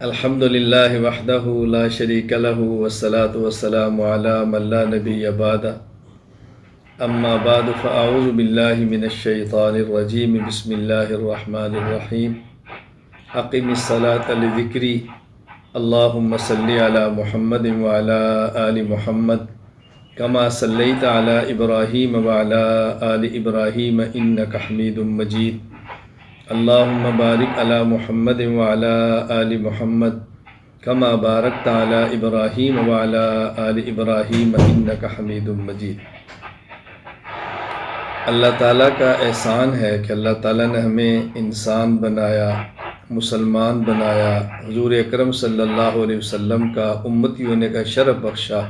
الحمد للہ وحدہ لا شریک لہ والصلاة والسلام علی من لا نبی بعدہ اما بعد فاعوذ باللہ من الشیطان الرجیم بسم اللہ الرحمن الرحیم اقم الصلاة لذکری اللہم صلی علی محمد وعلی آل محمد کما صلیت علی ابراہیم وعلی آل ابراہیم انک حمید مجید اللہم بارک علی محمد وعلی آل محمد کما بارکت علی ابراہیم وعلی آل ابراہیم انک حمید مجید۔ اللہ تعالیٰ کا احسان ہے کہ اللہ تعالیٰ نے ہمیں انسان بنایا، مسلمان بنایا، حضور اکرم صلی اللہ علیہ وسلم کا امتی ہونے کا شرف بخشا،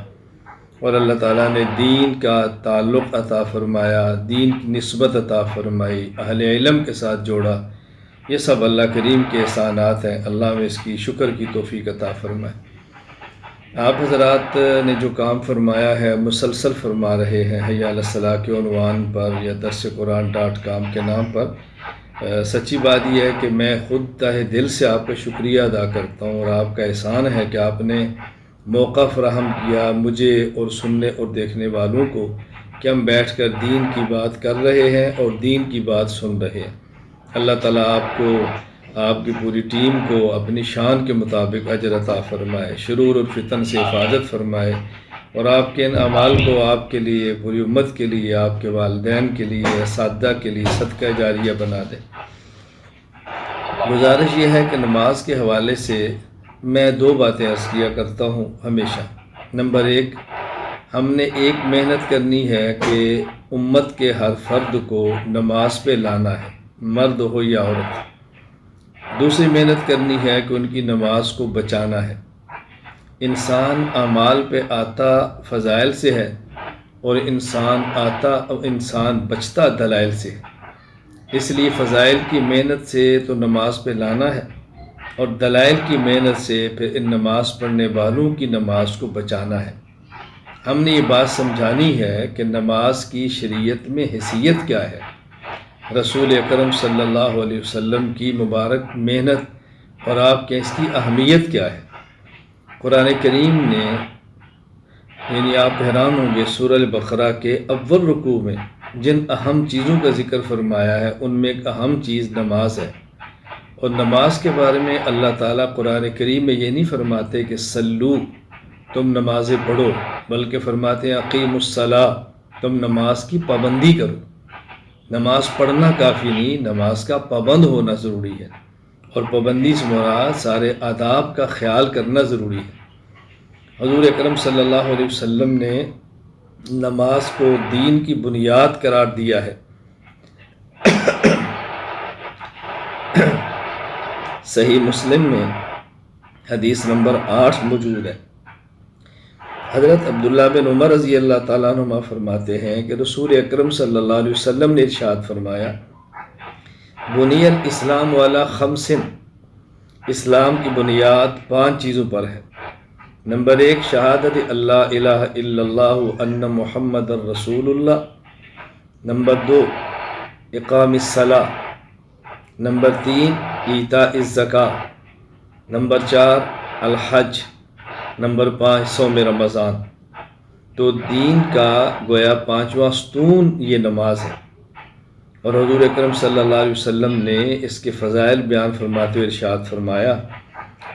اور اللہ تعالیٰ نے دین کا تعلق عطا فرمایا، دین کی نسبت عطا فرمائی، اہل علم کے ساتھ جوڑا۔ یہ سب اللہ کریم کے احسانات ہیں، اللہ میں اس کی شکر کی توفیق عطا فرمائے۔ آپ حضرات نے جو کام فرمایا ہے مسلسل فرما رہے ہیں حی علی الصلاۃ کے عنوان پر یا درس قرآن.com کے نام پر۔ سچی بات یہ ہے کہ میں خود تہ دل سے آپ کا شکریہ ادا کرتا ہوں، اور آپ کا احسان ہے کہ آپ نے موقع فراہم کیا مجھے اور سننے اور دیکھنے والوں کو کہ ہم بیٹھ کر دین کی بات کر رہے ہیں اور دین کی بات سن رہے ہیں۔ اللہ تعالیٰ آپ کو، آپ کی پوری ٹیم کو اپنی شان کے مطابق اجر عطا فرمائے، شرور اور فتن سے حفاظت فرمائے، اور آپ کے ان اعمال کو آپ کے لیے، پوری امت کے لیے، آپ کے والدین کے لیے، اساتذہ کے لیے صدقہ جاریہ بنا دے۔ گزارش یہ ہے کہ نماز کے حوالے سے میں دو باتیں عرض کیا کرتا ہوں ہمیشہ۔ نمبر ایک، ہم نے ایک محنت کرنی ہے کہ امت کے ہر فرد کو نماز پہ لانا ہے، مرد ہو یا عورت۔ دوسری محنت کرنی ہے کہ ان کی نماز کو بچانا ہے۔ انسان اعمال پہ آتا فضائل سے ہے، اور انسان بچتا دلائل سے ہے۔ اس لیے فضائل کی محنت سے تو نماز پہ لانا ہے، اور دلائل کی محنت سے پھر ان نماز پڑھنے والوں کی نماز کو بچانا ہے۔ ہم نے یہ بات سمجھانی ہے کہ نماز کی شریعت میں حیثیت کیا ہے، رسول اکرم صلی اللہ علیہ وسلم کی مبارک محنت اور آپ کے اس کی اہمیت کیا ہے۔ قرآن کریم نے، یعنی آپ حیران ہوں گے، سورہ البقرہ کے اول رکوع میں جن اہم چیزوں کا ذکر فرمایا ہے ان میں ایک اہم چیز نماز ہے۔ اور نماز کے بارے میں اللہ تعالیٰ قرآن کریم میں یہ نہیں فرماتے کہ سلو، تم نمازیں پڑھو، بلکہ فرماتے ہیں اقیم الصلاۃ، تم نماز کی پابندی کرو۔ نماز پڑھنا کافی نہیں، نماز کا پابند ہونا ضروری ہے، اور پابندی سے مراد سارے آداب کا خیال کرنا ضروری ہے۔ حضور اکرم صلی اللہ علیہ وسلم نے نماز کو دین کی بنیاد قرار دیا ہے۔ صحیح مسلم میں حدیث نمبر 8 موجود ہے۔ حضرت عبداللہ بن عمر رضی اللہ تعالیٰ عنہما فرماتے ہیں کہ رسول اکرم صلی اللہ علیہ وسلم نے ارشاد فرمایا، بنی الاسلام علی خمس، اسلام کی بنیاد 5 چیزوں پر ہے۔ نمبر 1، شہادت اللہ الہ الا اللہ ان محمد الرسول اللہ۔ نمبر 2، اقام الصلاۃ۔ نمبر 3، ایتاء الزکوٰۃ۔ نمبر 4، الحج۔ نمبر 5، صوم رمضان۔ تو دین کا گویا 5واں ستون یہ نماز ہے، اور حضور اکرم صلی اللہ علیہ وسلم نے اس کے فضائل بیان فرماتے ہوئے ارشاد فرمایا،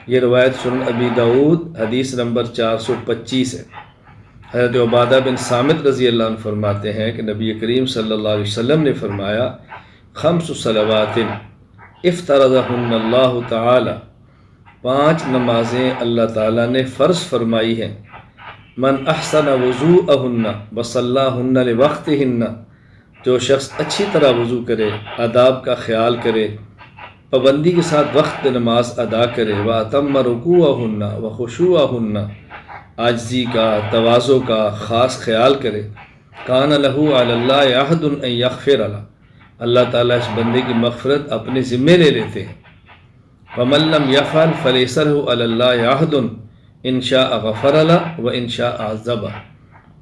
یہ روایت سنن ابی داؤد حدیث نمبر 425 ہے۔ حضرت عبادہ بن صامت رضی اللہ عنہ فرماتے ہیں کہ نبی کریم صلی اللہ علیہ وسلم نے فرمایا، 5 صلوات افترضہن اللہ تعالی، 5 نمازیں اللہ تعالیٰ نے فرض فرمائی ہیں۔ من احسن وضوءہن وصلاہن لوقتہن، جو شخص اچھی طرح وضو کرے، آداب کا خیال کرے، پابندی کے ساتھ وقت نماز ادا کرے، واتم رکوعہن وخشوعہن، عاجزی کا، تواضع کا خاص خیال کرے، کان لہ علی اللہ عہد ان یغفر لہ، اللہ تعالیٰ اس بندے کی مغفرت اپنے ذمے لے لیتے ہیں۔ ومن لم یفعل فلیس لہ علی اللہ عہد ان شاء غفر لہ و ان شاء عذبہ،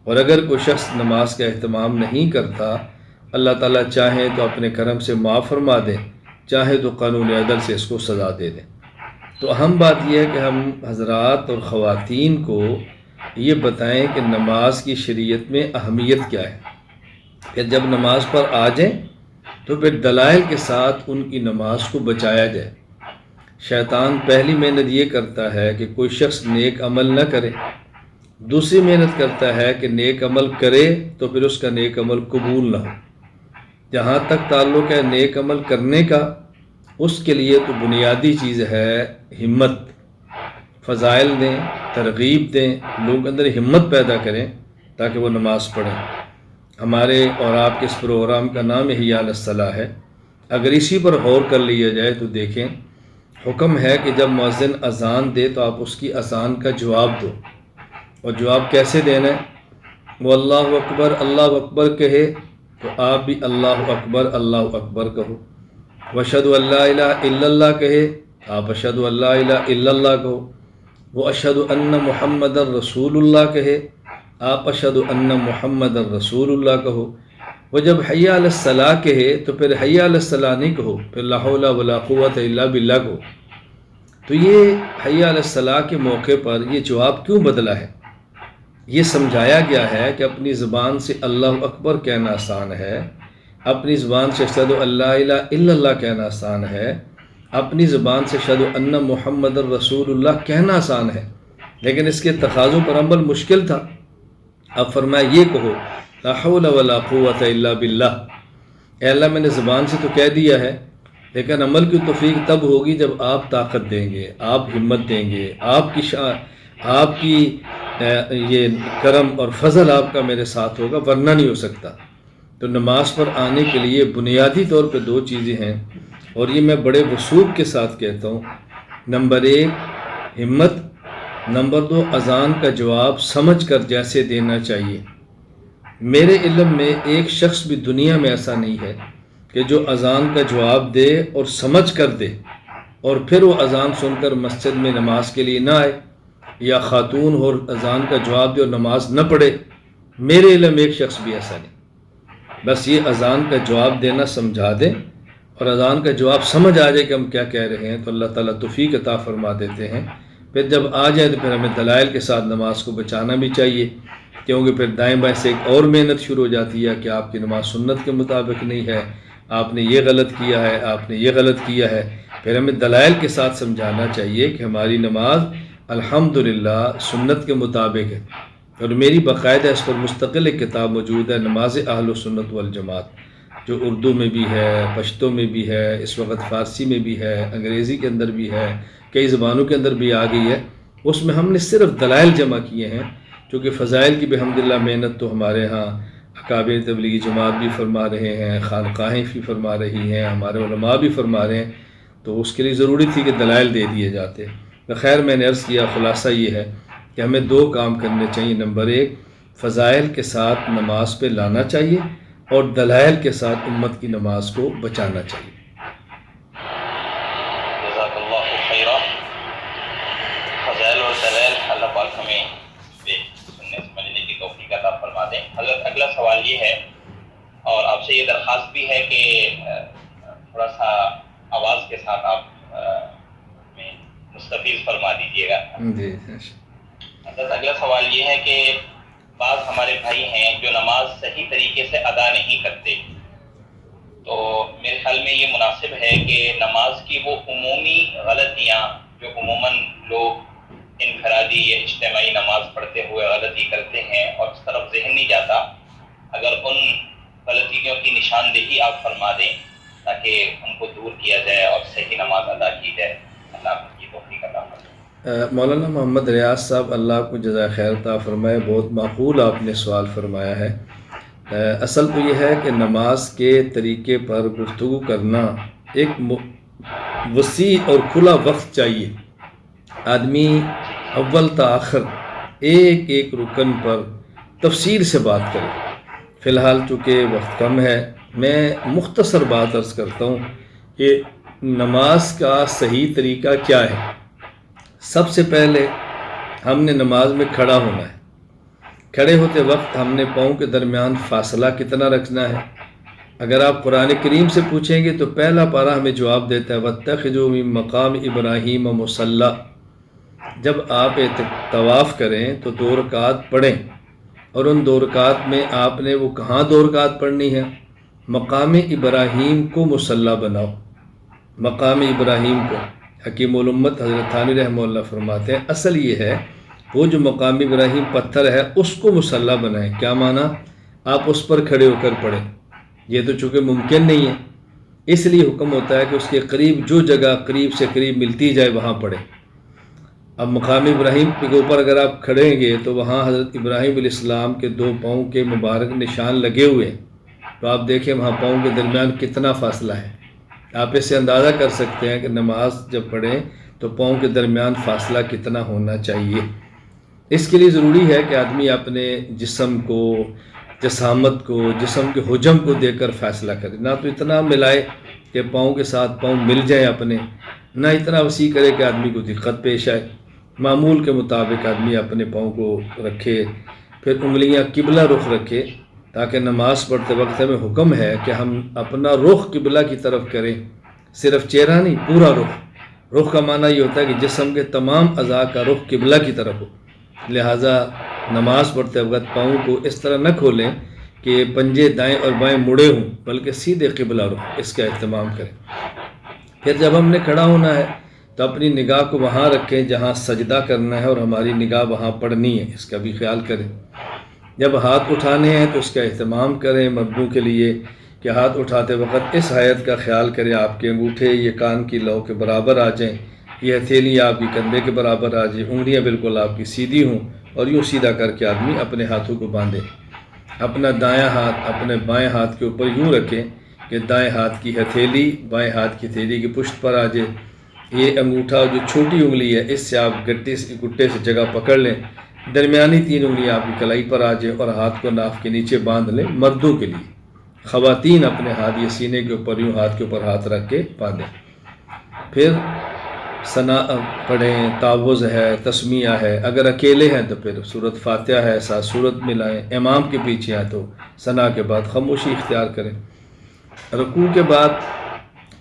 اور اگر کوئی شخص نماز کا اہتمام نہیں کرتا، اللہ تعالیٰ چاہے تو اپنے کرم سے معاف فرما دے، چاہے تو قانون عدل سے اس کو سزا دے دے۔ تو اہم بات یہ ہے کہ ہم حضرات اور خواتین کو یہ بتائیں کہ نماز کی شریعت میں اہمیت کیا ہے، کہ جب نماز پر آ جائیں تو پھر دلائل کے ساتھ ان کی نماز کو بچایا جائے۔ شیطان پہلی محنت یہ کرتا ہے کہ کوئی شخص نیک عمل نہ کرے، دوسری محنت کرتا ہے کہ نیک عمل کرے تو پھر اس کا نیک عمل قبول نہ ہو۔ جہاں تک تعلق ہے نیک عمل کرنے کا، اس کے لیے تو بنیادی چیز ہے ہمت۔ فضائل دیں، ترغیب دیں، لوگ اندر ہمت پیدا کریں تاکہ وہ نماز پڑھیں۔ ہمارے اور آپ کے اس پروگرام کا نام حی علی الصلاۃ ہے۔ اگر اسی پر غور کر لیا جائے تو دیکھیں، حکم ہے کہ جب مؤذن اذان دے تو آپ اس کی اذان کا جواب دو، اور جواب کیسے دینا ہے؟ وہ اللہ اکبر کہے تو آپ بھی اللہ اکبر کہو۔ واشہد ان لا الہ الا اللہ کہے، آپ اشہد ان لا الہ الا اللہ کہو۔ وہ اشہد ان محمد رسول اللہ کہے، آپ اشہد ان محمد رسول اللہ کہو۔ وہ جب حی علی الصلاۃ کہے تو پھر حی علی الصلاۃ نہیں کہو، پھر لا حول ولا قوۃ الا باللہ کہو۔ تو یہ حی علی الصلاۃ کے موقع پر یہ جواب کیوں بدلا ہے؟ یہ سمجھایا گیا ہے کہ اپنی زبان سے اللہ اکبر کہنا آسان ہے، اپنی زبان سے اشہد ان لا الہ الا اللہ کہنا آسان ہے، اپنی زبان سے اشہد ان محمد رسول اللہ کہنا آسان ہے، لیکن اس کے تقاضوں پر عمل مشکل تھا۔ اب فرمایا یہ کہو لا حول ولا قوۃ الا باللہ، اے اللہ میں نے زبان سے تو کہہ دیا ہے، لیکن عمل کی توفیق تب ہوگی جب آپ طاقت دیں گے، آپ ہمت دیں گے، آپ کی یہ کرم اور فضل آپ کا میرے ساتھ ہوگا، ورنہ نہیں ہو سکتا۔ تو نماز پر آنے کے لیے بنیادی طور پہ دو چیزیں ہیں، اور یہ میں بڑے وثوق کے ساتھ کہتا ہوں۔ نمبر 1 ہمت، نمبر 2 اذان کا جواب سمجھ کر جیسے دینا چاہیے۔ میرے علم میں ایک شخص بھی دنیا میں ایسا نہیں ہے کہ جو اذان کا جواب دے اور سمجھ کر دے اور پھر وہ اذان سن کر مسجد میں نماز کے لیے نہ آئے، یا خاتون اور اذان کا جواب دے اور نماز نہ پڑھے۔ میرے علم میں ایک شخص بھی ایسا نہیں۔ بس یہ اذان کا جواب دینا سمجھا دیں اور اذان کا جواب سمجھ آ جائے کہ ہم کیا کہہ رہے ہیں تو اللہ تعالیٰ توفیق عطا فرما دیتے ہیں۔ پھر جب آ جائے تو پھر ہمیں دلائل کے ساتھ نماز کو بچانا بھی چاہیے، کیونکہ پھر دائیں بائیں سے ایک اور محنت شروع ہو جاتی ہے کہ آپ کی نماز سنت کے مطابق نہیں ہے، آپ نے یہ غلط کیا ہے، آپ نے یہ غلط کیا ہے۔ پھر ہمیں دلائل کے ساتھ سمجھانا چاہیے کہ ہماری نماز الحمدللہ سنت کے مطابق ہے، اور میری باقاعدہ اس پر مستقل ایک کتاب موجود ہے، نماز اہل سنت والجماعت، جو اردو میں بھی ہے، پشتو میں بھی ہے، اس وقت فارسی میں بھی ہے، انگریزی کے اندر بھی ہے، کئی زبانوں کے اندر بھی آ گئی ہے۔ اس میں ہم نے صرف دلائل جمع کیے ہیں، چونکہ فضائل کی بحمدللہ محنت تو ہمارے ہاں اکابر تبلیغی جماعت بھی فرما رہے ہیں، خانقاہیں بھی فرما رہی ہیں، ہمارے علماء بھی فرما رہے ہیں، تو اس کے لیے ضروری تھی کہ دلائل دے دیے جاتے۔ خیر میں نے عرض کیا، خلاصہ یہ ہے کہ ہمیں 2 کام کرنے چاہیے۔ نمبر 1 فضائل کے ساتھ نماز پہ لانا چاہیے، اور دلائل کے ساتھ امت کی نماز کو بچانا چاہیے۔ جزاک اللہ خیرہ۔ فضائل اور دلائل اللہ پاک ہمیں سننے سمجھنے کی توفیق عطا فرما دیں۔ حضرت اگلا سوال یہ ہے، اور آپ سے یہ درخواست بھی ہے کہ تھوڑا سا آواز کے ساتھ آپ میں مستفیض فرما دیجیے گا۔ حضرت اگلا سوال یہ ہے کہ بعض ہمارے بھائی ہیں جو نماز صحیح طریقے سے ادا نہیں کرتے، تو میرے خیال میں یہ مناسب ہے کہ نماز کی وہ عمومی غلطیاں جو عموماً لوگ انفرادی یا اجتماعی نماز پڑھتے ہوئے غلطی کرتے ہیں اور اس طرف ذہن نہیں جاتا، اگر ان غلطیوں کی نشاندہی آپ فرما دیں تاکہ ان کو دور کیا جائے اور صحیح نماز ادا کی جائے۔ اللہ آپ کی توفیق عطا فرمائے۔ مولانا محمد ریاض صاحب، اللہ آپ کو جزائے خیر عطا فرمائے، بہت معقول آپ نے سوال فرمایا ہے۔ اصل تو یہ ہے کہ نماز کے طریقے پر گفتگو کرنا ایک وسیع اور کھلا وقت چاہیے۔ آدمی اول تا آخر ایک ایک رکن پر تفصیل سے بات کرے۔ فی الحال چونکہ وقت کم ہے، میں مختصر بات عرض کرتا ہوں کہ نماز کا صحیح طریقہ کیا ہے۔ سب سے پہلے ہم نے نماز میں کھڑا ہونا ہے۔ کھڑے ہوتے وقت ہم نے پاؤں کے درمیان فاصلہ کتنا رکھنا ہے؟ اگر آپ قرآن کریم سے پوچھیں گے تو پہلا پارہ ہمیں جواب دیتا ہے وَاتَّخِذُوا مِن مقام ابراہیم مصلی۔ جب آپ طواف کریں تو 2 رکعت پڑھیں، اور ان 2 رکعت میں آپ نے وہ کہاں 2 رکعت پڑھنی ہے؟ مقام ابراہیم کو مصلی بناؤ، مقام ابراہیم کو۔ حکیم الامت حضرت تھانوی رحمہ اللہ فرماتے ہیں اصل یہ ہے وہ جو مقام ابراہیم پتھر ہے اس کو مصلی بنائیں۔ کیا معنی؟ آپ اس پر کھڑے ہو کر پڑھیں، یہ تو چونکہ ممکن نہیں ہے، اس لیے حکم ہوتا ہے کہ اس کے قریب جو جگہ قریب سے قریب ملتی جائے وہاں پڑھیں۔ اب مقام ابراہیم کے اوپر اگر آپ کھڑیں گے تو وہاں حضرت ابراہیم علیہ السلام کے 2 پاؤں کے مبارک نشان لگے ہوئے ہیں، تو آپ دیکھیں وہاں پاؤں کے درمیان کتنا فاصلہ ہے۔ آپ اس سے اندازہ کر سکتے ہیں کہ نماز جب پڑھیں تو پاؤں کے درمیان فاصلہ کتنا ہونا چاہیے۔ اس کے لیے ضروری ہے کہ آدمی اپنے جسم کو، جسامت کو، جسم کے حجم کو دیکھ کر فیصلہ کرے، نہ تو اتنا ملائے کہ پاؤں کے ساتھ پاؤں مل جائیں اپنے، نہ اتنا وسیع کرے کہ آدمی کو دقت پیش آئے۔ معمول کے مطابق آدمی اپنے پاؤں کو رکھے، پھر انگلیاں قبلہ رخ رکھے، تاکہ نماز پڑھتے وقت ہمیں حکم ہے کہ ہم اپنا رخ قبلہ کی طرف کریں، صرف چہرہ نہیں، پورا رخ۔ رخ کا معنی یہ ہوتا ہے کہ جسم کے تمام اعضاء کا رخ قبلہ کی طرف ہو، لہٰذا نماز پڑھتے وقت پاؤں کو اس طرح نہ کھولیں کہ پنجے دائیں اور بائیں مڑے ہوں، بلکہ سیدھے قبلہ رخ، اس کا اہتمام کریں۔ پھر جب ہم نے کھڑا ہونا ہے تو اپنی نگاہ کو وہاں رکھیں جہاں سجدہ کرنا ہے، اور ہماری نگاہ وہاں پڑنی ہے، اس کا بھی خیال کریں۔ جب ہاتھ اٹھانے ہیں تو اس کا اہتمام کریں مردوں کے لیے کہ ہاتھ اٹھاتے وقت اس حیت کا خیال کریں آپ کے انگوٹھے یہ کان کی لو کے برابر آ جائیں، یہ ہتھیلی آپ کی کندھے کے برابر آ جائیں، انگلیاں بالکل آپ کی سیدھی ہوں، اور یوں سیدھا کر کے آدمی اپنے ہاتھوں کو باندھے۔ اپنا دایاں ہاتھ اپنے بائیں ہاتھ کے اوپر یوں رکھیں کہ دائیں ہاتھ کی ہتھیلی بائیں ہاتھ کی ہتھیلی کی پشت پر آ جائے۔ یہ انگوٹھا جو چھوٹی انگلی ہے اس سے آپ گٹے سے جگہ پکڑ لیں، درمیانی 3 انگلیاں آپ کی کلائی پر آ جائیں، اور ہاتھ کو ناف کے نیچے باندھ لیں مردوں کے لیے۔ خواتین اپنے ہاتھ یہ سینے کے اوپر یوں ہاتھ کے اوپر ہاتھ رکھ کے باندھیں۔ پھر ثنا پڑھیں، تعوذ ہے، تسمیہ ہے، اگر اکیلے ہیں تو پھر سورۃ فاتحہ ہے، ساتھ سورت ملائیں، امام کے پیچھے ہیں تو ثنا کے بعد خاموشی اختیار کریں۔ رکوع کے بعد،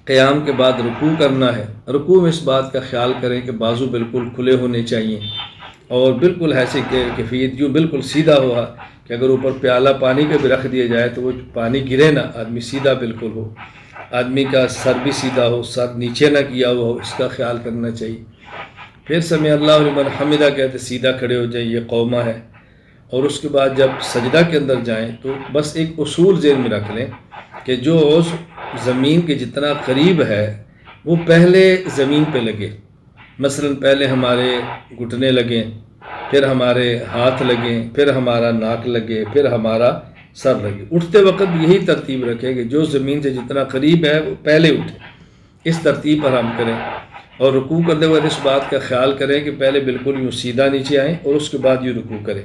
قیام کے بعد رکوع کرنا ہے، رکوع میں اس بات کا خیال کریں کہ بازو بالکل کھلے ہونے چاہیے، اور بالکل ایسے کہ کیفیت یوں بالکل سیدھا ہوا کہ اگر اوپر پیالہ پانی کا بھی رکھ دیا جائے تو وہ پانی گرے نہ، آدمی سیدھا بالکل ہو، آدمی کا سر بھی سیدھا ہو، سر نیچے نہ کیا ہوا ہو، اس کا خیال کرنا چاہیے۔ پھر سمع اللہ لمن حمدہ کہتے سیدھا کھڑے ہو جائیں، یہ قومہ ہے۔ اور اس کے بعد جب سجدہ کے اندر جائیں تو بس ایک اصول ذہن میں رکھ لیں کہ جو زمین کے جتنا قریب ہے وہ پہلے زمین پہ لگے، مثلا پہلے ہمارے گھٹنے لگیں، پھر ہمارے ہاتھ لگیں، پھر ہمارا ناک لگے، پھر ہمارا سر لگے۔ اٹھتے وقت بھی یہی ترتیب رکھیں کہ جو زمین سے جتنا قریب ہے وہ پہلے اٹھے، اس ترتیب پر ہم کریں۔ اور رکوع کرتے وقت اس بات کا خیال کریں کہ پہلے بالکل یوں سیدھا نیچے آئیں اور اس کے بعد یوں رکوع کریں۔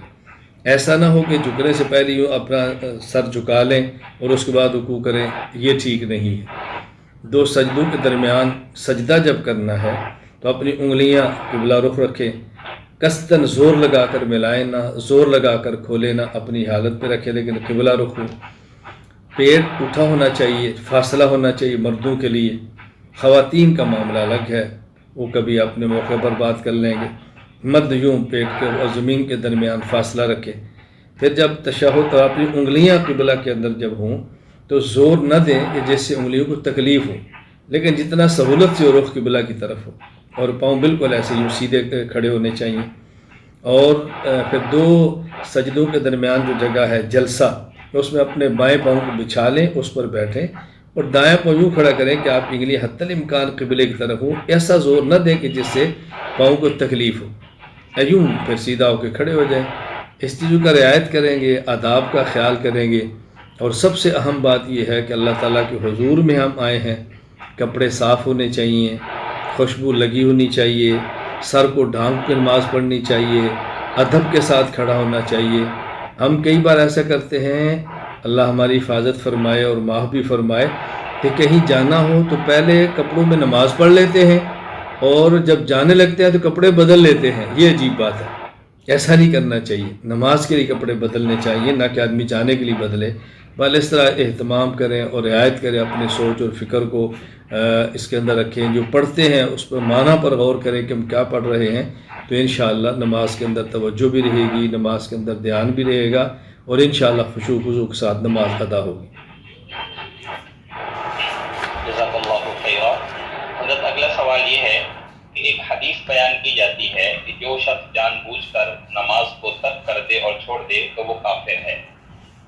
ایسا نہ ہو کہ جھکنے سے پہلے یوں اپنا سر جھکا لیں اور اس کے بعد رکوع کریں، یہ ٹھیک نہیں ہے۔ 2 سجدوں کے درمیان سجدہ جب کرنا ہے تو اپنی انگلیاں قبلہ رخ رکھیں، قصداً زور لگا کر ملائیں نہ، زور لگا کر کھولیں نہ، اپنی حالت پہ رکھیں لیکن قبلہ رخ ہو۔ پیٹ اٹھا ہونا چاہیے، فاصلہ ہونا چاہیے مردوں کے لیے۔ خواتین کا معاملہ الگ ہے، وہ کبھی اپنے موقع پر بات کر لیں گے۔ مرد یوں پیٹ کے اور زمین کے درمیان فاصلہ رکھے۔ پھر جب تشہد اور اپنی انگلیاں قبلہ کے اندر جب ہوں تو زور نہ دیں کہ جس سے انگلیوں کو تکلیف ہو، لیکن جتنا سہولت سے رخ قبلہ کی طرف ہو، اور پاؤں بالکل ایسے یوں سیدھے کھڑے ہونے چاہیے۔ اور پھر 2 سجدوں کے درمیان جو جگہ ہے جلسہ، اس میں اپنے بائیں پاؤں کو بچھا لیں، اس پر بیٹھیں، اور دائیں پاؤں یوں کھڑا کریں کہ آپ کی انگلی حتی الامکان قبلے کی طرف ہو، ایسا زور نہ دیں کہ جس سے پاؤں کو تکلیف ہو، یوں پھر سیدھا ہو کے کھڑے ہو جائیں۔ اس چیزوں کا رعایت کریں گے، آداب کا خیال کریں گے، اور سب سے اہم بات یہ ہے کہ اللہ تعالیٰ کے حضور میں ہم آئے ہیں، کپڑے صاف ہونے چاہیے، خوشبو لگی ہونی چاہیے، سر کو ڈھانپ کے نماز پڑھنی چاہیے، ادب کے ساتھ کھڑا ہونا چاہیے۔ ہم کئی بار ایسا کرتے ہیں، اللہ ہماری حفاظت فرمائے اور معاف بھی فرمائے، کہ کہیں جانا ہو تو پہلے کپڑوں میں نماز پڑھ لیتے ہیں، اور جب جانے لگتے ہیں تو کپڑے بدل لیتے ہیں۔ یہ عجیب بات ہے، ایسا نہیں کرنا چاہیے۔ نماز کے لیے کپڑے بدلنے چاہیے، نہ کہ آدمی جانے کے لیے بدلے۔ بل اس طرح اہتمام کریں اور رعایت کریں، اپنے سوچ اور فکر کو اس کے اندر رکھیں، جو پڑھتے ہیں اس پر معنی پر غور کریں کہ ہم کیا پڑھ رہے ہیں، تو انشاءاللہ نماز کے اندر توجہ بھی رہے گی، نماز کے اندر دھیان بھی رہے گا، اور انشاءاللہ خشوع خضوع کے ساتھ نماز ادا ہوگی۔ جزاک اللہ خیرہ۔ حضرت اگلا سوال یہ ہے کہ ایک حدیث بیان کی جاتی ہے کہ جو شخص جان بوجھ کر نماز کو ترک کر دے اور چھوڑ دے تو وہ کافر ہے۔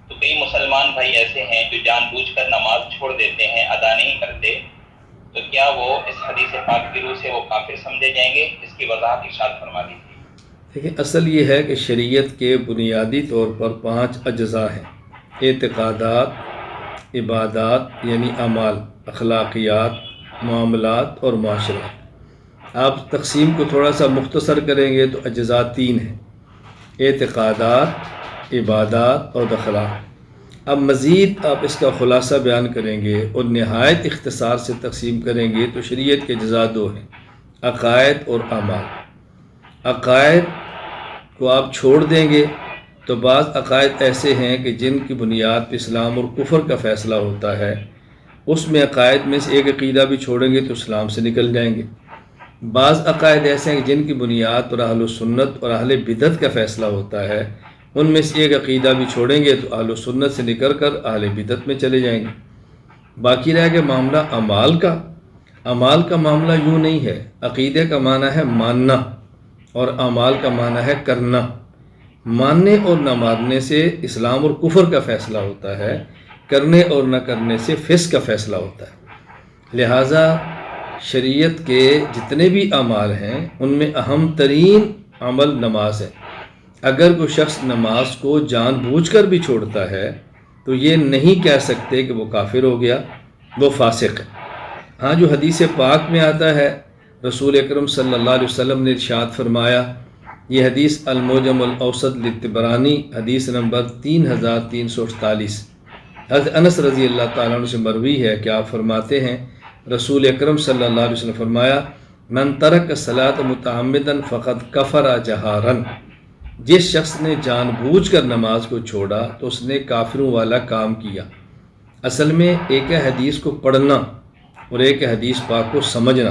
تو کئی مسلمان بھائی ایسے ہیں جو جان بوجھ کر نماز چھوڑ دیتے ہیں، ادا نہیں کرتے، تو کیا وہ اس حدیث پاک کی روح سے وہ کافر سمجھے جائیں گے؟ اس کی وضاحت ارشاد فرما دیجیے۔ دیکھیں، اصل یہ ہے کہ شریعت کے بنیادی طور پر 5 اجزاء ہیں: اعتقادات، عبادات یعنی اعمال، اخلاقیات، معاملات اور معاشرات۔ آپ تقسیم کو تھوڑا سا مختصر کریں گے تو اجزاء 3 ہیں: اعتقادات، عبادات اور اخلاق۔ اب مزید آپ اس کا خلاصہ بیان کریں گے اور نہایت اختصار سے تقسیم کریں گے تو شریعت کے اجزاء 2 ہیں: عقائد اور اعمال۔ عقائد کو آپ چھوڑ دیں گے تو بعض عقائد ایسے ہیں کہ جن کی بنیاد پہ اسلام اور کفر کا فیصلہ ہوتا ہے، اس میں عقائد میں سے ایک عقیدہ بھی چھوڑیں گے تو اسلام سے نکل جائیں گے۔ بعض عقائد ایسے ہیں کہ جن کی بنیاد پر اہل سنت اور اہل بدعت کا فیصلہ ہوتا ہے، ان میں سے ایک عقیدہ بھی چھوڑیں گے تو اہل سنت سے نکل کر اہل بدعت میں چلے جائیں گے۔ باقی رہ گیا معاملہ اعمال کا۔ اعمال کا معاملہ یوں نہیں ہے، عقیدے کا معنی ہے ماننا اور اعمال کا معنی ہے کرنا۔ ماننے اور نہ ماننے سے اسلام اور کفر کا فیصلہ ہوتا ہے، کرنے اور نہ کرنے سے فسق کا فیصلہ ہوتا ہے۔ لہٰذا شریعت کے جتنے بھی اعمال ہیں ان میں اہم ترین عمل نماز ہے۔ اگر کوئی شخص نماز کو جان بوجھ کر بھی چھوڑتا ہے تو یہ نہیں کہہ سکتے کہ وہ کافر ہو گیا، وہ فاسق ہے۔ ہاں، جو حدیث پاک میں آتا ہے، رسول اکرم صلی اللہ علیہ وسلم نے ارشاد فرمایا، یہ حدیث المعجم الاوسط للطبرانی حدیث نمبر 3348، حضرت انس رضی اللہ تعالیٰ عنہ سے مروی ہے کہ آپ فرماتے ہیں، رسول اکرم صلی اللہ علیہ وسلم فرمایا، من ترک الصلاۃ متعمدا فقد کفر جہارا، جس شخص نے جان بوجھ کر نماز کو چھوڑا تو اس نے کافروں والا کام کیا۔ اصل میں ایک ہے حدیث کو پڑھنا اور ایک ہے حدیث پاک کو سمجھنا۔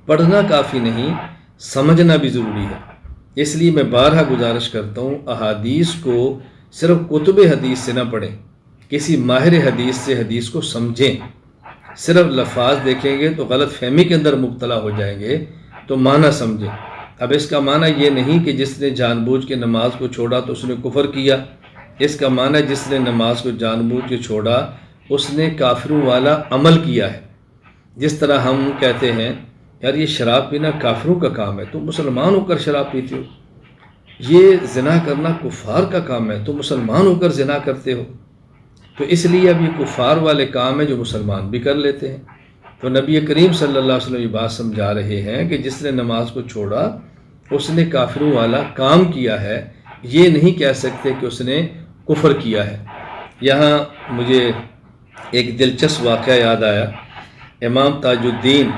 پڑھنا کافی نہیں، سمجھنا بھی ضروری ہے۔ اس لیے میں بارہا گزارش کرتا ہوں، احادیث کو صرف کتب حدیث سے نہ پڑھیں، کسی ماہر حدیث سے حدیث کو سمجھیں۔ صرف لفاظ دیکھیں گے تو غلط فہمی کے اندر مبتلا ہو جائیں گے، تو معنی سمجھیں۔ اب اس کا معنی یہ نہیں کہ جس نے جان بوجھ کے نماز کو چھوڑا تو اس نے کفر کیا، اس کا معنی جس نے نماز کو جان بوجھ کے چھوڑا اس نے کافروں والا عمل کیا ہے۔ جس طرح ہم کہتے ہیں، یار یہ شراب پینا کافروں کا کام ہے، تم مسلمان ہو کر شراب پیتے ہو۔ یہ زنا کرنا کفار کا کام ہے، تم مسلمان ہو کر زنا کرتے ہو۔ تو اس لیے اب یہ کفار والے کام ہیں جو مسلمان بھی کر لیتے ہیں۔ تو نبی کریم صلی اللہ علیہ وسلم یہ بات سمجھا رہے ہیں کہ جس نے نماز کو چھوڑا اس نے کافروں والا کام کیا ہے، یہ نہیں کہہ سکتے کہ اس نے کفر کیا ہے۔ یہاں مجھے ایک دلچسپ واقعہ یاد آیا۔ امام تاج الدین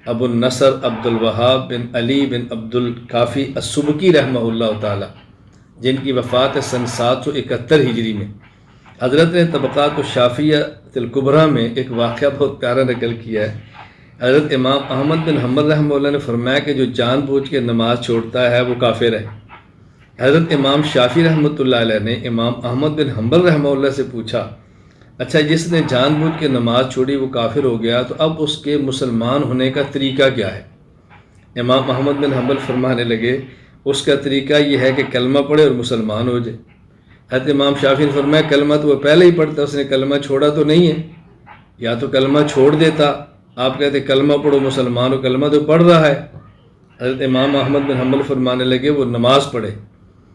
ابو النصر عبد الوہاب بن علی بن عبد الکافی السبکی رحمہ اللہ تعالی، جن کی وفات سن 771 ہجری میں، حضرت نے طبقات الشافعیہ الکبریٰ میں ایک واقعہ بہت پیارا نقل کیا ہے۔ حضرت امام احمد بن حنبل رحمہ اللہ نے فرمایا کہ جو جان بوجھ کے نماز چھوڑتا ہے وہ کافر ہے۔ حضرت امام شافعی رحمۃ اللہ علیہ نے امام احمد بن حنبل رحمہ اللہ سے پوچھا، اچھا جس نے جان بوجھ کے نماز چھوڑی وہ کافر ہو گیا، تو اب اس کے مسلمان ہونے کا طریقہ کیا ہے؟ امام احمد بن حنبل فرمانے لگے، اس کا طریقہ یہ ہے کہ کلمہ پڑھے اور مسلمان ہو جائے۔ حضرت امام شافعی نے فرمایا کلمہ تو وہ پہلے ہی پڑھتا، اس نے کلمہ چھوڑا تو نہیں ہے۔ یا تو کلمہ چھوڑ دیتا، آپ کہتے کلمہ پڑھو مسلمان ہو، کلمہ تو پڑھ رہا ہے۔ حضرت امام احمد بن حنبل فرمانے لگے وہ نماز پڑھے۔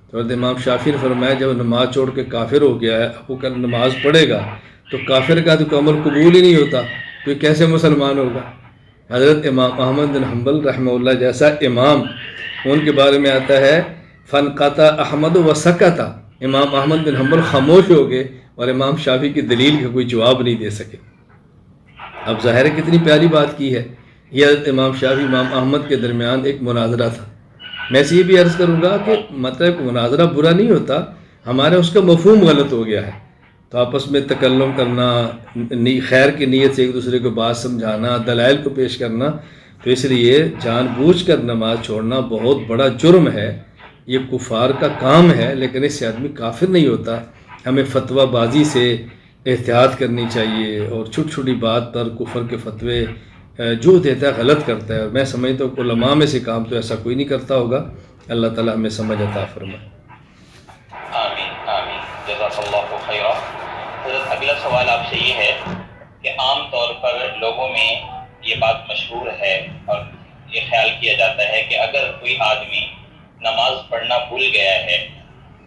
تو حضرت امام شافعی نے فرمایا جب نماز چھوڑ کے کافر ہو گیا ہے، اب وہ کل نماز پڑھے گا تو کافر کا تو عمل قبول ہی نہیں ہوتا، تو یہ کیسے مسلمان ہوگا؟ حضرت امام احمد بن حنبل رحمہ اللہ جیسا امام، ان کے بارے میں آتا ہے فنقطع احمد وسکت، امام احمد بن حنبل خاموش ہو گئے اور امام شافعی کی دلیل کا کوئی جواب نہیں دے سکے۔ اب ظاہر ہے کتنی پیاری بات کی ہے۔ یہ حضرت امام شافعی امام احمد کے درمیان ایک مناظرہ تھا۔ میں سے یہ بھی عرض کروں گا کہ مطلب مناظرہ برا نہیں ہوتا، ہمارے اس کا مفہوم غلط ہو گیا ہے۔ تو آپس میں تکلم کرنا، خیر کی نیت سے ایک دوسرے کو بات سمجھانا، دلائل کو پیش کرنا، تو اس لیے جان بوجھ کر نماز چھوڑنا بہت بڑا جرم ہے، یہ کفار کا کام ہے، لیکن اس سے آدمی کافر نہیں ہوتا۔ ہمیں فتویٰ بازی سے احتیاط کرنی چاہیے، اور چھوٹی چھوٹی بات پر کفر کے فتوے جو دیتا ہے غلط کرتا ہے، اور میں سمجھتا ہوں کہ علماء میں سے کام تو ایسا کوئی نہیں کرتا ہوگا۔ اللہ تعالیٰ ہمیں سمجھ عطا فرمائے۔ آمین آمین، جزاک اللہ خیرا۔ حضرت اگلا سوال آپ سے یہ ہے کہ عام طور پر لوگوں میں یہ بات مشہور ہے اور یہ خیال کیا جاتا ہے کہ اگر کوئی آدمی نماز پڑھنا بھول گیا ہے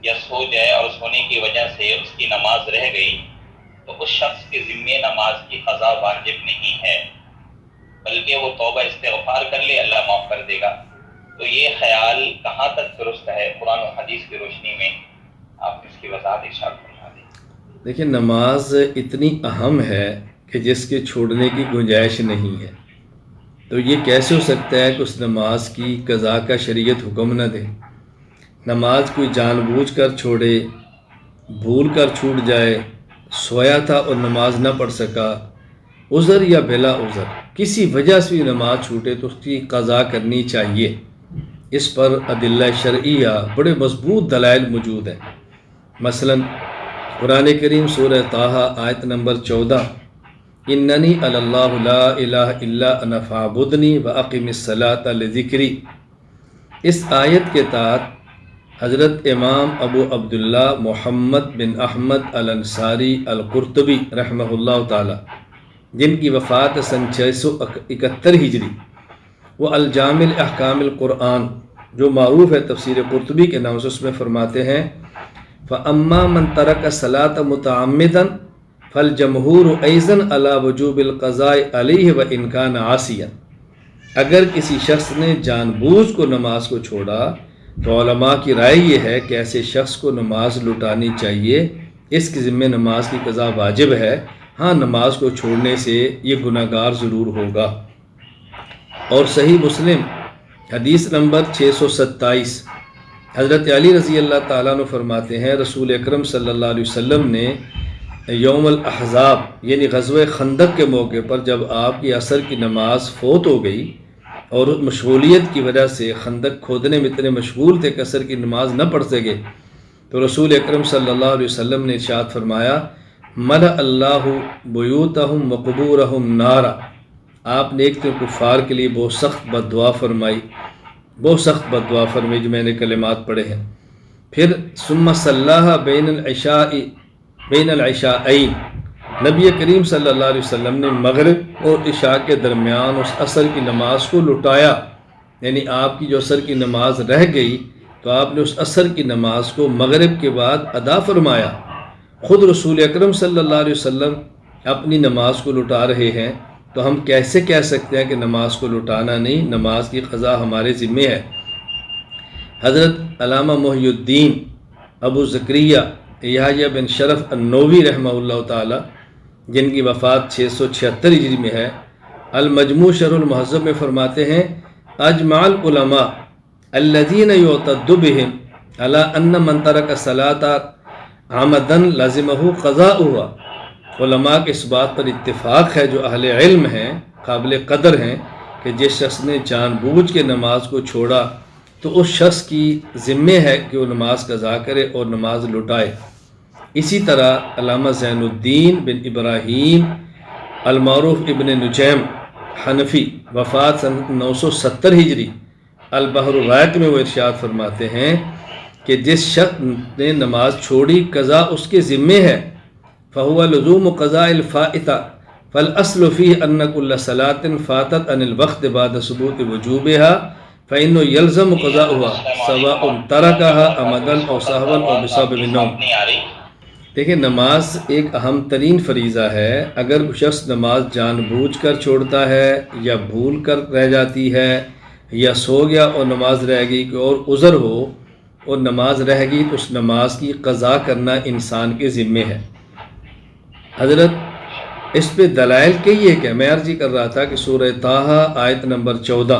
یا سو جائے اور سونے کی وجہ سے اس کی نماز رہ گئی تو اس شخص کے ذمے نماز کی قضا واجب نہیں ہے، بلکہ وہ توبہ استغفار کر لے، اللہ معاف کر دے گا۔ تو یہ خیال کہاں تک درست ہے؟ قرآن و حدیث کی روشنی میں آپ اس کی وضاحت ارشاد فرما دیں۔ دیکھیں، نماز اتنی اہم ہے کہ جس کے چھوڑنے کی گنجائش نہیں ہے، تو یہ کیسے ہو سکتا ہے کہ اس نماز کی قضا کا شریعت حکم نہ دے؟ نماز کوئی جان بوجھ کر چھوڑے، بھول کر چھوٹ جائے، سویا تھا اور نماز نہ پڑھ سکا، عذر یا بلا عذر کسی وجہ سے نماز چھوٹے تو اس کی قضا کرنی چاہیے۔ اس پر ادلہ شرعیہ بڑے مضبوط دلائل موجود ہیں۔ مثلا قرآن کریم سورہ طٰہٰ آیت نمبر 14، اننی اللہ لا الہ الا انا فاعبدنی واقم الصلاۃ لذکری، اس آیت کے تحت حضرت امام ابو عبداللہ محمد بن احمد الانصاری القرطبی رحمہ اللہ تعالی، جن کی وفات سن 671 ہجری، وہ الجامع احکام القرآن جو معروف ہے تفسیر قرطبی کے نام سے، اس میں فرماتے ہیں فَأَمَّا مَنْ تَرَكَ الصَّلَاةَ مُتَعَمِّدًا فَالْجَمْهُورُ أَيْضًا عَلَى وُجُوبِ الْقَضَاءِ عَلَيْهِ وَإِنْ كَانَ عَاصِيًا، اگر کسی شخص نے جان بوجھ کو نماز کو چھوڑا تو علماء کی رائے یہ ہے کہ ایسے شخص کو نماز لٹانی چاہیے، اس کے ذمہ نماز کی قضا واجب ہے۔ ہاں، نماز کو چھوڑنے سے یہ گناہ گار ضرور ہوگا۔ اور صحیح مسلم حدیث نمبر 627، حضرت علی رضی اللہ تعالیٰ عنہ فرماتے ہیں رسول اکرم صلی اللہ علیہ وسلم نے یوم الاحزاب یعنی غزوہ خندق کے موقع پر جب آپ کی عصر کی نماز فوت ہو گئی اور مشغولیت کی وجہ سے خندق کھودنے میں اتنے مشغول تھے کہ عصر کی نماز نہ پڑھ سکے، تو رسول اکرم صلی اللہ علیہ وسلم نے ارشاد فرمایا ملأ اللہ بیوتہم وقبورہم نارا، آپ نے ایک تو کفار کے لیے بہت سخت بد دعا فرمائی، بہت سخت بد دعا فرمائی جو میں نے کلمات پڑھے ہیں۔ پھر ثم صلاها بین العشاءین، نبی کریم صلی اللہ علیہ وسلم نے مغرب اور عشاء کے درمیان اس عصر کی نماز کو لٹایا، یعنی آپ کی جو عصر کی نماز رہ گئی تو آپ نے اس عصر کی نماز کو مغرب کے بعد ادا فرمایا۔ خود رسول اکرم صلی اللہ علیہ وسلم اپنی نماز کو لٹا رہے ہیں، تو ہم کیسے کہہ سکتے ہیں کہ نماز کو لٹانا نہیں، نماز کی قضا ہمارے ذمہ ہے۔ حضرت علامہ محی الدین ابو زکریہ یحییٰ بن شرف النووی رحمہ اللہ تعالی، جن کی وفات 676 ہجری میں ہے، المجموع شرح المہذب میں فرماتے ہیں اجمع العلماء الذین یعتد بهم علی ان من ترک الصلاۃ عمدا لازمہ قضاؤها، علماء کے اس بات پر اتفاق ہے جو اہل علم ہیں، قابل قدر ہیں، کہ جس شخص نے جان بوجھ کے نماز کو چھوڑا تو اس شخص کی ذمہ ہے کہ وہ نماز قضا کرے اور نماز لٹائے۔ اسی طرح علامہ زین الدین بن ابراہیم المعروف ابن نجیم حنفی، وفات سن 970 ہجری، البحر الرائق میں وہ ارشاد فرماتے ہیں کہ جس شخص نے نماز چھوڑی قضا اس کے ذمہ ہے، فهو لزوم قضاء الفائتہ فالاصل فیہ ان کل صلاۃ فاتت عن الوقت بعد ثبوت وجوبها فإنه يلزم قضاؤها سواء ترکها عمدا او سہوا او بسبب النوم۔ دیکھیں، نماز ایک اہم ترین فریضہ ہے۔ اگر شخص نماز جان بوجھ کر چھوڑتا ہے یا بھول کر رہ جاتی ہے یا سو گیا اور نماز رہ گئی اور عذر ہو اور نماز رہ گئی تو اس نماز کی قضا کرنا انسان کے ذمے ہے۔ حضرت اس پہ دلائل کئی ہے کہ میں عرض کر رہا تھا کہ سورہ طٰہٰ آیت نمبر 14،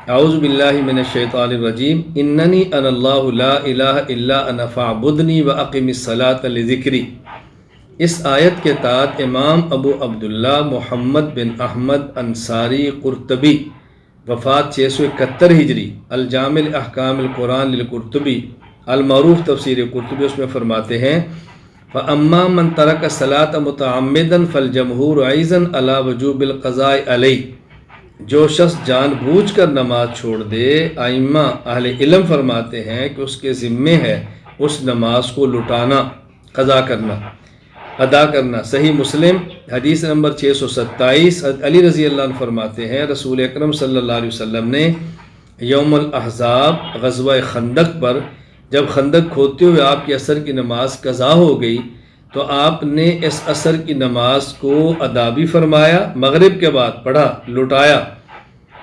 اعوذ باللہ من الشیطان الرجیم اننی انا اللہ لا الہ الا انا فاعبدنی واقم الصلاۃ لذکری، اس آیت کے تحت امام ابو عبداللہ محمد بن احمد انصاری قرطبی وفات 671 ہجری الجامع احکام القرآن للقرطبی المعروف تفسیر قرطبی اس میں فرماتے ہیں فَأَمَّا مَنْ تَرَكَ الصَّلَاةَ مُتَعَمِّدًا فَالْجَمْهُورُ أَيْضًا عَلَى وُجُوبِ الْقَضَاءِ عَلَيْهِ، جو شخص جان بوجھ کر نماز چھوڑ دے، ائمہ اہل علم فرماتے ہیں کہ اس کے ذمے ہے اس نماز کو لٹانا، قضا کرنا، ادا کرنا۔ صحیح مسلم حدیث نمبر 627، حضرت علی رضی اللہ عنہ فرماتے ہیں رسول اکرم صلی اللہ علیہ وسلم نے یوم الاحزاب غزوہ خندق پر جب خندق کھودتے ہوئے آپ کی عصر کی نماز قضا ہو گئی تو آپ نے اس عصر کی نماز کو ادا بھی فرمایا، مغرب کے بعد پڑھا، لٹایا،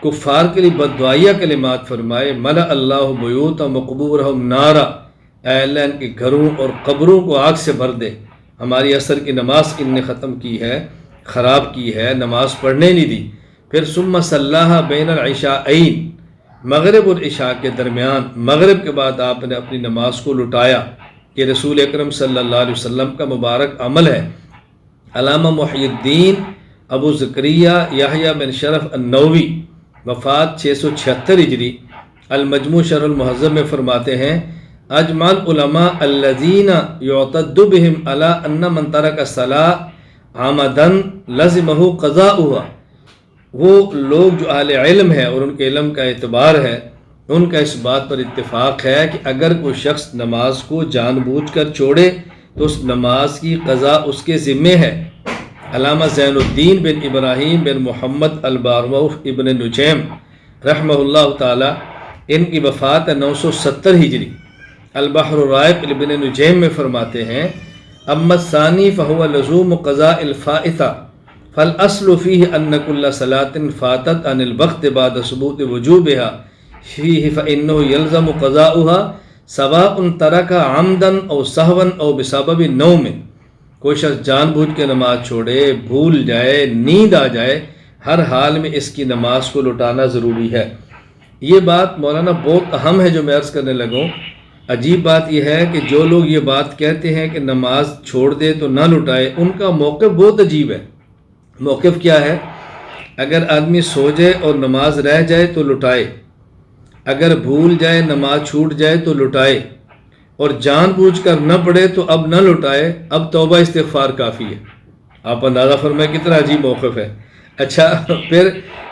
کفار کے لیے بددعائیہ کلمات فرمائے، ملأ اللہ بیوتہم وقبورہم نارا، اے اللہ ان کے گھروں اور قبروں کو آگ سے بھر دے، ہماری عصر کی نماز ان نے ختم کی ہے، خراب کی ہے، نماز پڑھنے نہیں دی۔ پھر ثم صلاها بین العشاءین، مغرب اور عشاء کے درمیان، مغرب کے بعد آپ نے اپنی نماز کو لٹایا۔ یہ رسول اکرم صلی اللہ علیہ وسلم کا مبارک عمل ہے۔ علامہ محی الدین ابو زکریا یحییٰ بن شرف النووی وفات 676 ہجری المجموع شرح المہذب میں فرماتے ہیں اجمع العلماء الذین یعتد بهم علی ان من ترک الصلاۃ عمدا لزمہ قضاؤها، وہ لوگ جو اہل علم ہے اور ان کے علم کا اعتبار ہے، ان کا اس بات پر اتفاق ہے کہ اگر کوئی شخص نماز کو جان بوجھ کر چھوڑے تو اس نماز کی قضا اس کے ذمے ہے۔ علامہ زین الدین بن ابراہیم بن محمد البارموف ابن نجیم رحمہ اللہ تعالی، ان کی وفات 970 ہجری، البحر الرائق ابن نجیم میں فرماتے ہیں اما الثانی فہو لزوم قضاء الفائتہ فالاصل فیہ ان کل صلاة فاتت عن الوقت بعد ثبوت وجوبها فیہ فإنه یلزم قضاؤها سواء ترک عمدا او سہوا او بسبب نوم، کوئی شخص جان بوجھ کے نماز چھوڑے، بھول جائے، نیند آ جائے، ہر حال میں اس کی نماز کو لٹانا ضروری ہے۔ یہ بات مولانا بہت اہم ہے جو میں عرض کرنے لگوں۔ عجیب بات یہ ہے کہ جو لوگ یہ بات کہتے ہیں کہ نماز چھوڑ دے تو نہ لٹائے، ان کا موقف بہت عجیب ہے۔ موقف کیا ہے؟ اگر آدمی سو جائے اور نماز رہ جائے تو لٹائے، اگر بھول جائے، نماز چھوٹ جائے تو لٹائے، اور جان بوجھ کر نہ پڑھے تو اب نہ لٹائے، اب توبہ استغفار کافی ہے۔ آپ اندازہ فرمائیں کتنا عجیب موقف ہے۔ اچھا، پھر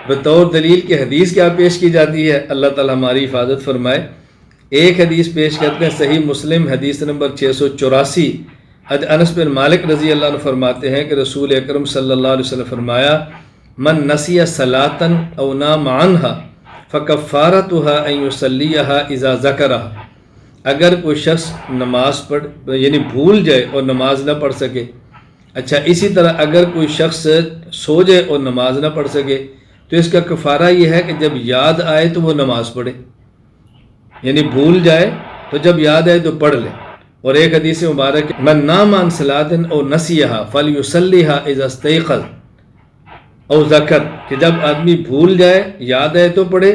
بطور دلیل کی حدیث کیا پیش کی جاتی ہے؟ اللہ تعالی ہماری حفاظت فرمائے۔ ایک حدیث پیش کرتے ہیں صحیح مسلم حدیث نمبر 684، حضرت انس بن مالک رضی اللہ عنہ فرماتے ہیں کہ رسول اکرم صلی اللہ علیہ وسلم فرمایا من نسی صلاۃ او نام عنها فکفارتها ان یصلیها اذا ذکرها، اگر کوئی شخص نماز یعنی بھول جائے اور نماز نہ پڑھ سکے، اچھا اسی طرح اگر کوئی شخص سو جائے اور نماز نہ پڑھ سکے تو اس کا کفارہ یہ ہے کہ جب یاد آئے تو وہ نماز پڑھے، یعنی بھول جائے تو جب یاد آئے تو پڑھ لے۔ اور ایک حدیث مبارک من نام عن صلاۃ او نسیھا فلیصلیھا اذا استيقظ او ذکر، کہ جب آدمی بھول جائے، یاد آئے تو پڑھے،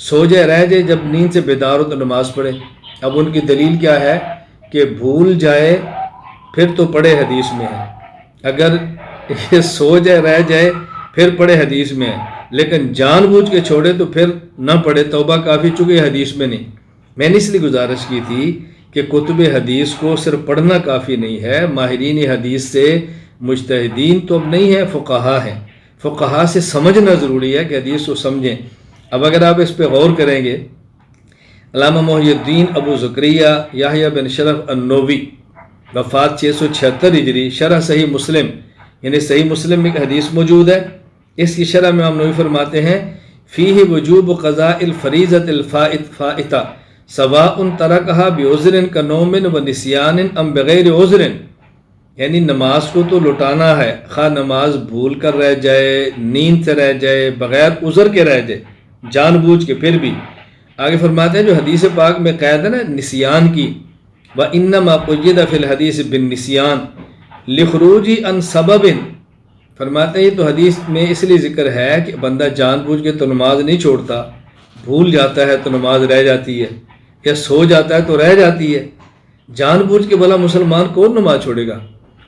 سو جائے، رہ جائے، جب نیند سے بیدار ہو تو نماز پڑھے۔ اب ان کی دلیل کیا ہے کہ بھول جائے پھر تو پڑھے، حدیث میں ہے، اگر یہ سو جائے، رہ جائے، پھر پڑھے، حدیث میں ہے، لیکن جان بوجھ کے چھوڑے تو پھر نہ پڑھے، توبہ کافی، چکے حدیث میں نہیں۔ میں نے اس لیے گزارش کی تھی کہ کتب حدیث کو صرف پڑھنا کافی نہیں ہے، ماہرین حدیث سے مجتہدین تو اب نہیں ہے، فقہا ہیں، فقہا سے سمجھنا ضروری ہے کہ حدیث کو سمجھیں۔ اب اگر آپ اس پہ غور کریں گے، علامہ محی الدین ابو زکریا یحییٰ بن شرف النووی وفات 676 ہجری، شرح صحیح مسلم، یعنی صحیح مسلم میں ایک حدیث موجود ہے، اس کی شرح میں امام نووی فرماتے ہیں فیہ وجوب قضاء الفریضۃ الفائتہ سواء ترکھا بعذر کنوم و نسیان ام بغیر عذر، یعنی نماز کو تو لٹانا ہے، خواہ نماز بھول کر رہ جائے، نیند سے رہ جائے، بغیر عذر کے رہ جائے، جان بوجھ کے پھر بھی۔ آگے فرماتے ہیں جو حدیث پاک میں قید ہے نا نسیان کی، وَإِنَّمَا قُيِّدَ فِي الْحَدِيثِ بِالنِّسْيَانِ لِخُرُوجِ عَنْ سَبَبٍ، فرماتے ہیں یہ تو حدیث میں اس لیے ذکر ہے کہ بندہ جان بوجھ کے تو نماز نہیں چھوڑتا، بھول جاتا ہے تو نماز رہ جاتی ہے، یا سو جاتا ہے تو رہ جاتی ہے۔ جان بوجھ کے بھلا مسلمان کون نماز چھوڑے گا؟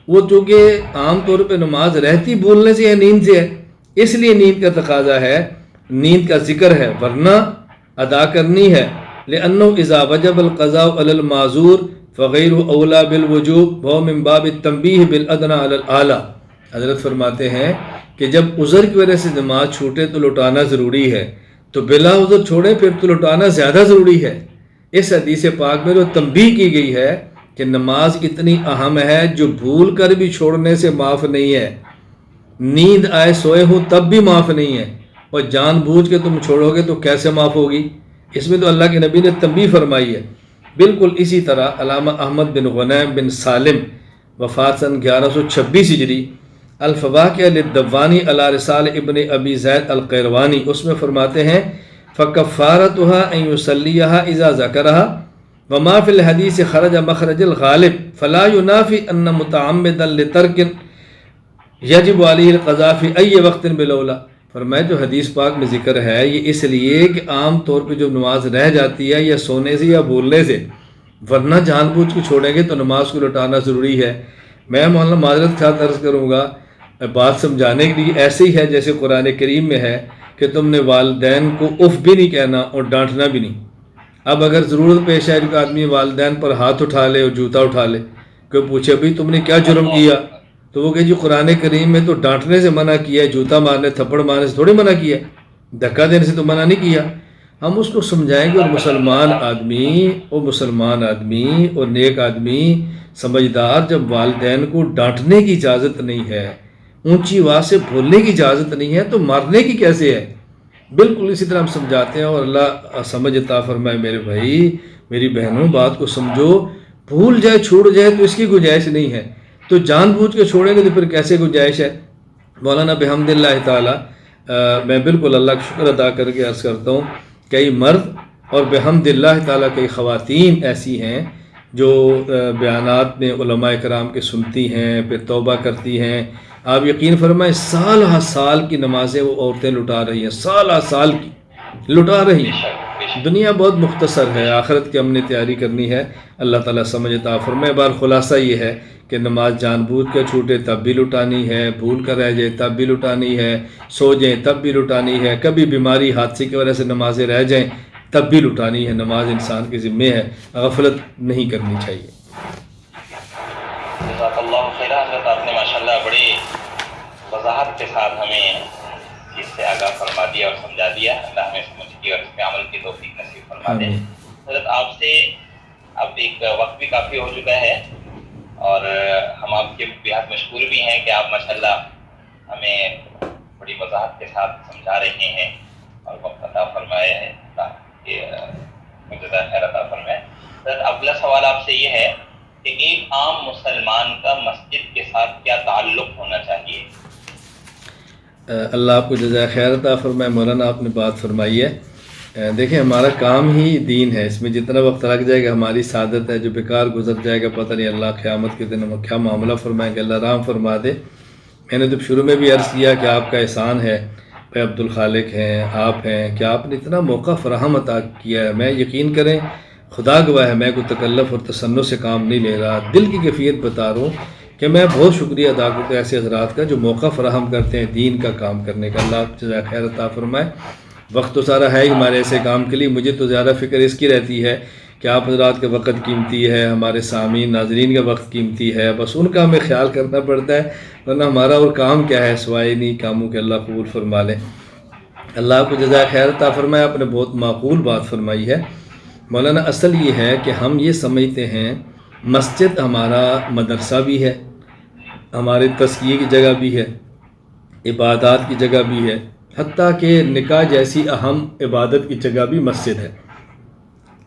وہ چونکہ عام طور پہ نماز رہتی بھولنے سے ہے، نیند سے ہے، اس لیے نیند کا تقاضا ہے، نیند کا ذکر ہے، ورنہ ادا کرنی ہے۔ لأنه اذا وجب القضاء على المعذور فغیر اولا بالوجوب وہ من باب التنبیہ بالادنى على الاعلی۔ حضرت فرماتے ہیں کہ جب عذر کی وجہ سے نماز چھوٹے تو لوٹانا ضروری ہے، تو بلا عذر چھوڑے پھر تو لوٹانا زیادہ ضروری ہے۔ اس حدیث پاک میں جو تنبیہ کی گئی ہے کہ نماز اتنی اہم ہے جو بھول کر بھی چھوڑنے سے معاف نہیں ہے، نیند آئے سوئے ہوں تب بھی معاف نہیں ہے، اور جان بوجھ کے تم چھوڑو گے تو کیسے معاف ہوگی؟ اس میں تو اللہ کے نبی نے تنبیہ فرمائی ہے۔ بالکل اسی طرح علامہ احمد بن غنیم بن سالم وفات سن 1126 ہجری، الفواکہ للدوانی علی رسال ابن ابی زید القیروانی، اس میں فرماتے ہیں فکفارتها ان یصلیها اذا ذکرها وما فی الحدیث خرج مخرج الغالب فلا ینافی ان متعمدا لترک یجب علیہ القضاء فی ای وقت بالاولی۔ فرمایا جو حدیث پاک میں ذکر ہے یہ اس لیے کہ عام طور پہ جو نماز رہ جاتی ہے یا سونے سے یا بھولنے سے، ورنہ جان بوجھ کے چھوڑیں گے تو نماز کو لوٹانا ضروری ہے۔ میں مولانا معذرت خواہ عرض کروں گا بات سمجھانے کے لیے، ایسے ہی ہے جیسے قرآن کریم میں ہے کہ تم نے والدین کو اف بھی نہیں کہنا اور ڈانٹنا بھی نہیں۔ اب اگر ضرورت پیش ہے کہ آدمی والدین پر ہاتھ اٹھا لے اور جوتا اٹھا لے، کوئی پوچھے بھائی تم نے کیا جرم کیا، تو وہ کہ جی قرآن کریم میں تو ڈانٹنے سے منع کیا ہے، جوتا مارنے تھپڑ مارنے سے تھوڑی منع کیا ہے، دھکا دینے سے تو منع نہیں کیا۔ ہم اس کو سمجھائیں گے، اور مسلمان آدمی اور نیک آدمی سمجھدار جب والدین کو ڈانٹنے کی اجازت نہیں ہے، اونچی آواز سے بولنے کی اجازت نہیں ہے، تو مارنے کی کیسے ہے؟ بالکل اسی طرح ہم سمجھاتے ہیں، اور اللہ سمجھ عطا فرمائے۔ میرے بھائی میری بہنوں بات کو سمجھو، بھول جائے چھوڑ جائے تو اس کی گنجائش نہیں ہے، تو جان بوجھ کے چھوڑیں گے تو پھر کیسے گنجائش ہے؟ مولانا بحمد اللہ تعالی میں بالکل اللہ کا شکر ادا کر کے عرض کرتا ہوں، کئی مرد اور بحمد اللہ تعالی کئی خواتین ایسی ہیں جو بیانات میں علماء کرام کے سنتی ہیں، پھر توبہ کرتی ہیں۔ آپ یقین فرمائیں سال ہر سال کی نمازیں وہ عورتیں لٹا رہی ہیں، سال ہر سال کی لٹا رہی ہیں۔ دنیا بہت مختصر ہے، آخرت کی ہم نے تیاری کرنی ہے، اللہ تعالیٰ سمجھ عطا فرمائے۔ بار خلاصہ یہ ہے کہ نماز جان بوجھ کے چھوٹے تب بھی لٹانی ہے، بھول کر رہ جائے تب بھی لٹانی ہے، سو جائیں تب بھی لٹانی ہے، کبھی بیماری حادثے کی وجہ سے نمازیں رہ جائیں تب بھی لٹانی ہے۔ نماز انسان کے ذمے ہے، غفلت نہیں کرنی چاہیے۔ جزاک اللہ خیر حضرت، آپ نے ماشاءاللہ بڑی وضاحت کے ساتھ ہمیں اس سے آگاہ فرما دیا اور سمجھا دیا۔ اللہ ہمیں سمجھ کی اور اس پہ عمل کی توفیق نصیب فرما دے۔ حضرت آپ سے اب ایک وقت بھی کافی ہو چکا ہے، اور ہم آپ کے بہت مشکور بھی ہیں کہ آپ ماشاءاللہ ہمیں بڑی وضاحت کے ساتھ سمجھا رہے ہیں اور وقت عطا فرمائے ہیں، اللہ کے جزائے خیر عطا فرمائے۔ حضرت اگلا سوال آپ سے یہ ہے کہ ایک عام مسلمان کا مسجد کے ساتھ کیا تعلق ہونا چاہیے؟ اللہ آپ کو جزائے خیر عطا فرمائے۔ مولانا آپ نے بات فرمائی ہے، دیکھیں ہمارا کام ہی دین ہے، اس میں جتنا وقت لگ جائے گا ہماری سعادت ہے، جو بیکار گزر جائے گا پتہ نہیں اللہ قیامت کے دن کیا معاملہ فرمائیں گے، اللہ رحم فرما دے۔ میں نے تو شروع میں بھی عرض کیا کہ آپ کا احسان ہے، بھائی عبد الخالق ہیں، آپ ہیں، کہ آپ نے اتنا موقع فراہم عطا کیا ہے۔ میں یقین کریں خدا گواہ ہے میں کوئی تکلف اور تسنع سے کام نہیں لے رہا، دل کی کیفیت بتا رہا ہوں کہ میں بہت شکریہ ادا کرتا ہوں ایسے حضرات کا جو موقع فراہم کرتے ہیں دین کا کام کرنے کا۔ اللہ آپ جزائے خیر عطا فرمائے۔ وقت تو سارا ہے ہی ہمارے ایسے کام کے لیے، مجھے تو زیادہ فکر اس کی رہتی ہے کہ آپ حضرات کا وقت قیمتی ہے، ہمارے سامعین ناظرین کا وقت قیمتی ہے، بس ان کا ہمیں خیال کرنا پڑتا ہے، ورنہ ہمارا اور کام کیا ہے سوائے نہیں کاموں کے۔ اللہ قبول فرما لے۔ اللہ آپ کو جزائے خیر عطا فرمائے۔ آپ نے بہت معقول بات فرمائی ہے مولانا۔ اصل یہ ہے کہ ہم یہ سمجھتے ہیں مسجد ہمارا مدرسہ بھی ہے، ہمارے تزکیے کی جگہ بھی ہے، عبادات کی جگہ بھی ہے، حتیٰ کہ نکاح جیسی اہم عبادت کی جگہ بھی مسجد ہے۔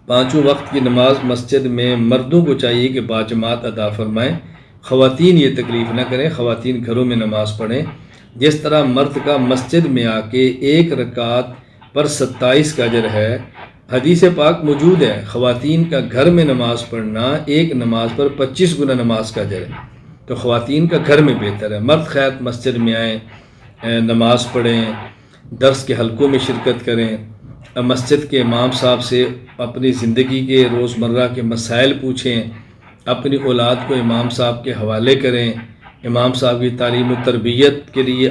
پانچوں وقت کی نماز مسجد میں مردوں کو چاہیے کہ باجماعت ادا فرمائیں، خواتین یہ تکلیف نہ کریں، خواتین گھروں میں نماز پڑھیں۔ جس طرح مرد کا مسجد میں آ کے ایک رکعت پر 27 کا اجر ہے، حدیث پاک موجود ہے خواتین کا گھر میں نماز پڑھنا ایک نماز پر 25 گنا نماز کا اجر ہے، تو خواتین کا گھر میں بہتر ہے۔ مرد خیر مسجد میں آئیں، نماز پڑھیں، درس کے حلقوں میں شرکت کریں، مسجد کے امام صاحب سے اپنی زندگی کے روزمرہ کے مسائل پوچھیں، اپنی اولاد کو امام صاحب کے حوالے کریں، امام صاحب کی تعلیم و تربیت کے لیے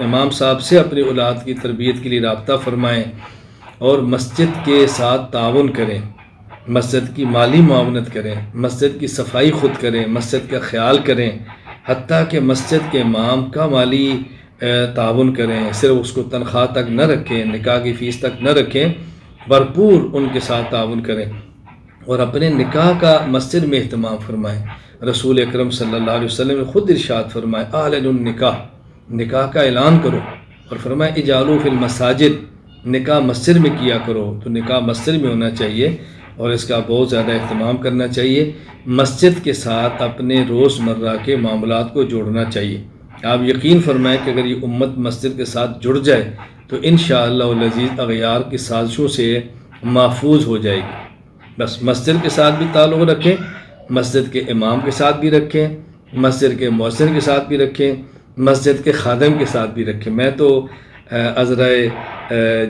امام صاحب سے اپنی اولاد کی تربیت کے لیے رابطہ فرمائیں، اور مسجد کے ساتھ تعاون کریں، مسجد کی مالی معاونت کریں، مسجد کی صفائی خود کریں، مسجد کا خیال کریں، حتیٰ کہ مسجد کے امام کا مالی تعاون کریں، صرف اس کو تنخواہ تک نہ رکھیں، نکاح کی فیس تک نہ رکھیں، بھرپور ان کے ساتھ تعاون کریں، اور اپنے نکاح کا مسجد میں اہتمام فرمائیں۔ رسول اکرم صلی اللہ علیہ وسلم نے خود ارشاد فرمائے اعلنوا النکاح، نکاح کا اعلان کرو، اور فرمائے اجعلوا فی المساجد، نکاح مسجد میں کیا کرو، تو نکاح مسجد میں ہونا چاہیے اور اس کا بہت زیادہ اہتمام کرنا چاہیے۔ مسجد کے ساتھ اپنے روزمرہ کے معاملات کو جوڑنا چاہیے۔ آپ یقین فرمائیں کہ اگر یہ امت مسجد کے ساتھ جڑ جائے تو انشاءاللہ العزیز اغیار کی سازشوں سے محفوظ ہو جائے گی۔ بس مسجد کے ساتھ بھی تعلق رکھیں، مسجد کے امام کے ساتھ بھی رکھیں، مسجد کے مؤذن کے ساتھ بھی رکھیں، مسجد کے خادم کے ساتھ بھی رکھیں۔ میں تو عذرائے